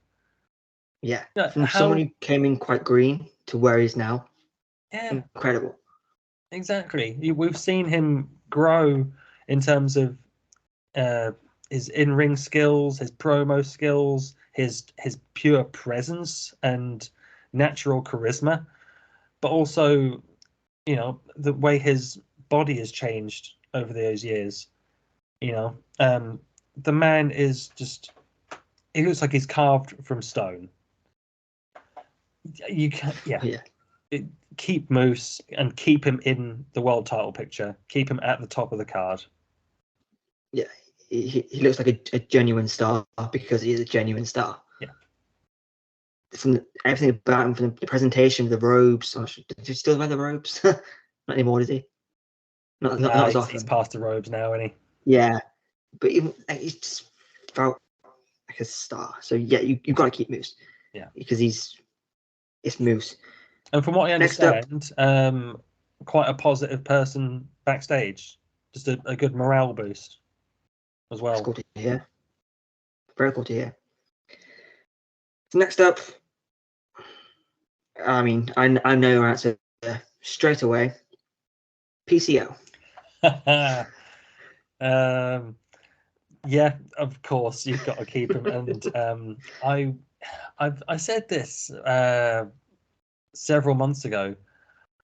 Yeah, from someone who came in quite green to where he's now. Yeah, incredible. Exactly. We've seen him grow in terms of his in-ring skills, his promo skills, his pure presence and natural charisma, but also, the way his body has changed over those years. The man is he looks like he's carved from stone. You can, keep Moose and keep him in the world title picture. Keep him at the top of the card. Yeah, he looks like a genuine star because he is a genuine star. Yeah. From everything about him, from the presentation, the robes. Does he still wear the robes? Not anymore, does he? Not as often. He's past the robes now, isn't he? Yeah, but even he's just felt like a star. So yeah, you've got to keep Moose. Yeah, because it's Moose. And from what I understand, quite a positive person backstage. Just a good morale boost as well. That's cool to hear. Very cool to hear. So next up, I mean, I know your answer straight away. PCO. Yeah, of course you've got to keep him. And I said this several months ago.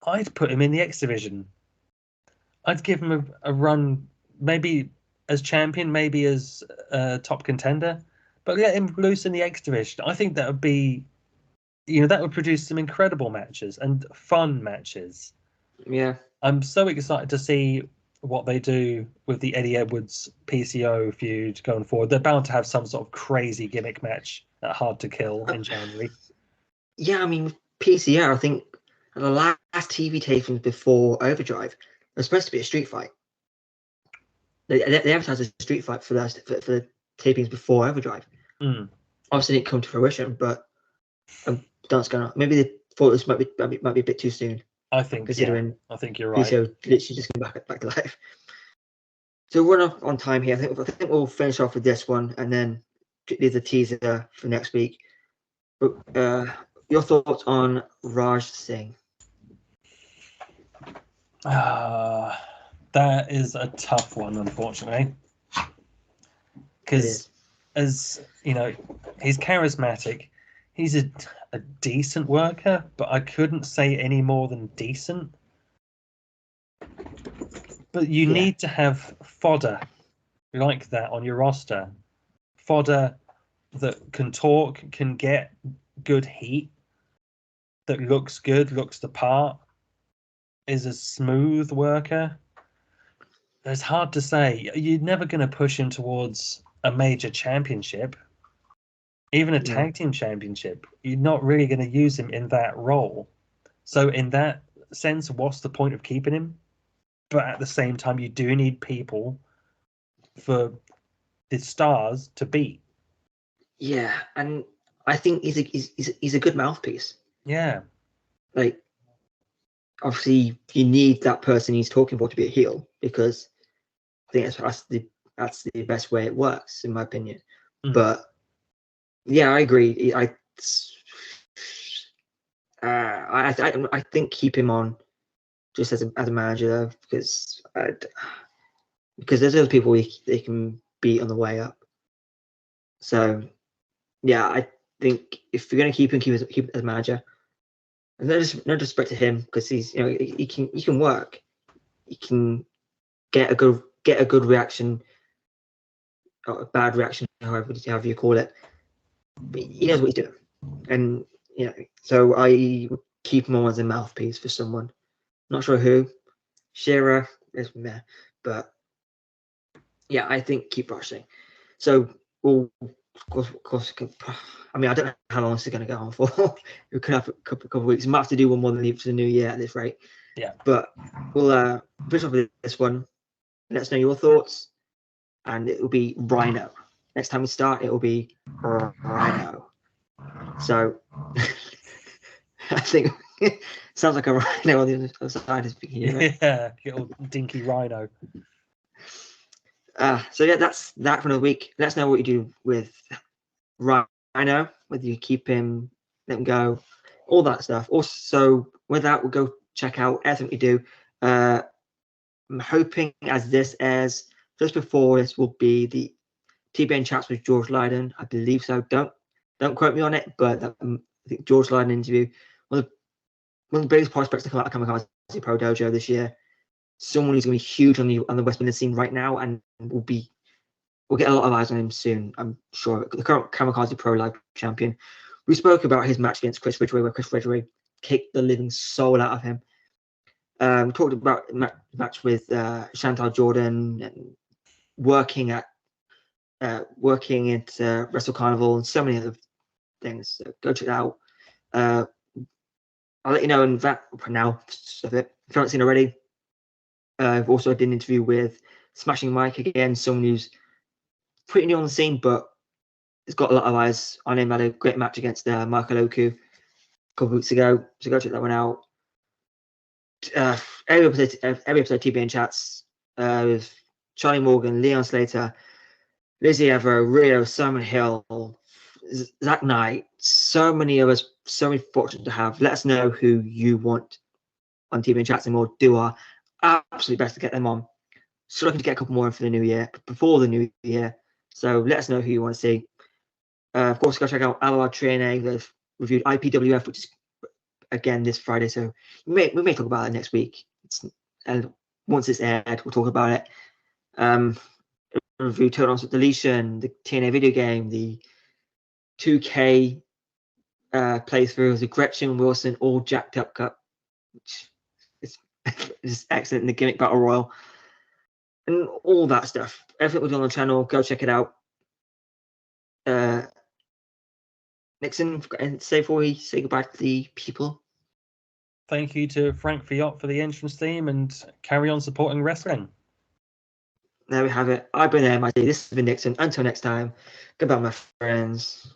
I'd put him in the X division. I'd give him a run, maybe as champion, maybe as top contender, but let him loose in the X division. I think that would be, that would produce some incredible matches and fun matches. Yeah. I'm so excited to see what they do with the Eddie Edwards PCO feud going forward. They're bound to have some sort of crazy gimmick match at Hard to Kill in January. Yeah, I mean, PCO, I think the last TV tapings before Overdrive was supposed to be a street fight. They advertised a street fight for the tapings before Overdrive. Obviously, didn't come to fruition, but I don't know what's going on. Maybe they thought this might be a bit too soon. I think, considering I think you're right. PCO literally just came back to life. So we're running on time here. I think we'll finish off with this one and then leave the teaser for next week. But your thoughts on Raj Singh? That is a tough one, unfortunately, because as he's charismatic. He's a decent worker, but I couldn't say any more than decent. But you need to have fodder like that on your roster. Fodder that can talk, can get good heat, that looks good, looks the part, is a smooth worker. It's hard to say. You're never going to push him towards a major championship. Even a tag team championship, you're not really going to use him in that role. So in that sense, what's the point of keeping him? But at the same time, you do need people for the stars to beat. Yeah, and I think he's a good mouthpiece. Yeah. Like, obviously, you need that person he's talking for to be a heel, because I think that's the best way it works, in my opinion. But yeah, I agree. I think keep him on just as a manager, though, because there's other people they can beat on the way up. So yeah, I think if you're going to keep him as a manager, and no disrespect to him, because he's he can work, he can get a good reaction, or a bad reaction, however you call it. But he knows what he's doing, and so I would keep him on as a mouthpiece for someone. Not sure who. Shearer is meh, but yeah, I think keep rushing. So we'll, of course. I mean, I don't know how long this is going to go on for. We could have a couple of weeks. We might have to do one more than leave for the new year at this rate. Yeah. But we'll finish off with this one. Let us know your thoughts, and it will be Rhino. next time we start, it will be Rhino. So I think sounds like a rhino on the other side is speaking. Yeah, little dinky rhino. So yeah, that's that for another week. Let us know what you do with Rhino, whether you keep him, let him go, all that stuff. Also, with that, we'll go check out everything we do. I'm hoping as this airs, just before this will be the TBN chats with George Lydon. I believe so. Don't quote me on it, but I think George Lydon interview, one of the biggest prospects to come out of Kamikaze Pro Dojo this year. Someone who's going to be huge on the West Midlands scene right now, and we'll get a lot of eyes on him soon, I'm sure. The current Kamikaze Pro Live champion. We spoke about his match against Chris Ridgway, where Chris Ridgway kicked the living soul out of him. Talked about the match with Chantal Jordan and working at Wrestle Carnival and so many other things. So go check it out. I'll let you know in that for now. If you haven't seen already, I've also did an interview with Smashing Mike again, someone who's pretty new on the scene, but has got a lot of eyes on him. Had a great match against Michael Oku a couple of weeks ago, so go check that one out. Every episode of TBN chats with Charlie Morgan, Leon Slater, Lizzie Evero, Rio, Simon Hill, Zach Knight. So many of us, so many fortunate to have. Let us know who you want on TBN chats, and we'll do our absolute best to get them on. So looking to get a couple more in for the new year, before the new year. So let us know who you want to see. Of course, go check out Alawad Trainer. They've reviewed IPWF, which is again this Friday. So we may talk about it next week. And once it's aired, we'll talk about it. Review Total Onset Deletion, the TNA video game, the 2K playthrough of the Gretchen Wilson All Jacked Up Cup, which is excellent in the Gimmick Battle Royal, and all that stuff. Everything we're doing on the channel, go check it out. Nixon, and say before we say goodbye to the people. Thank you to Frank Fiat for the entrance theme, and carry on supporting wrestling. There we have it. I've been there, my day. This has been Nixon. Until next time, goodbye, my friends.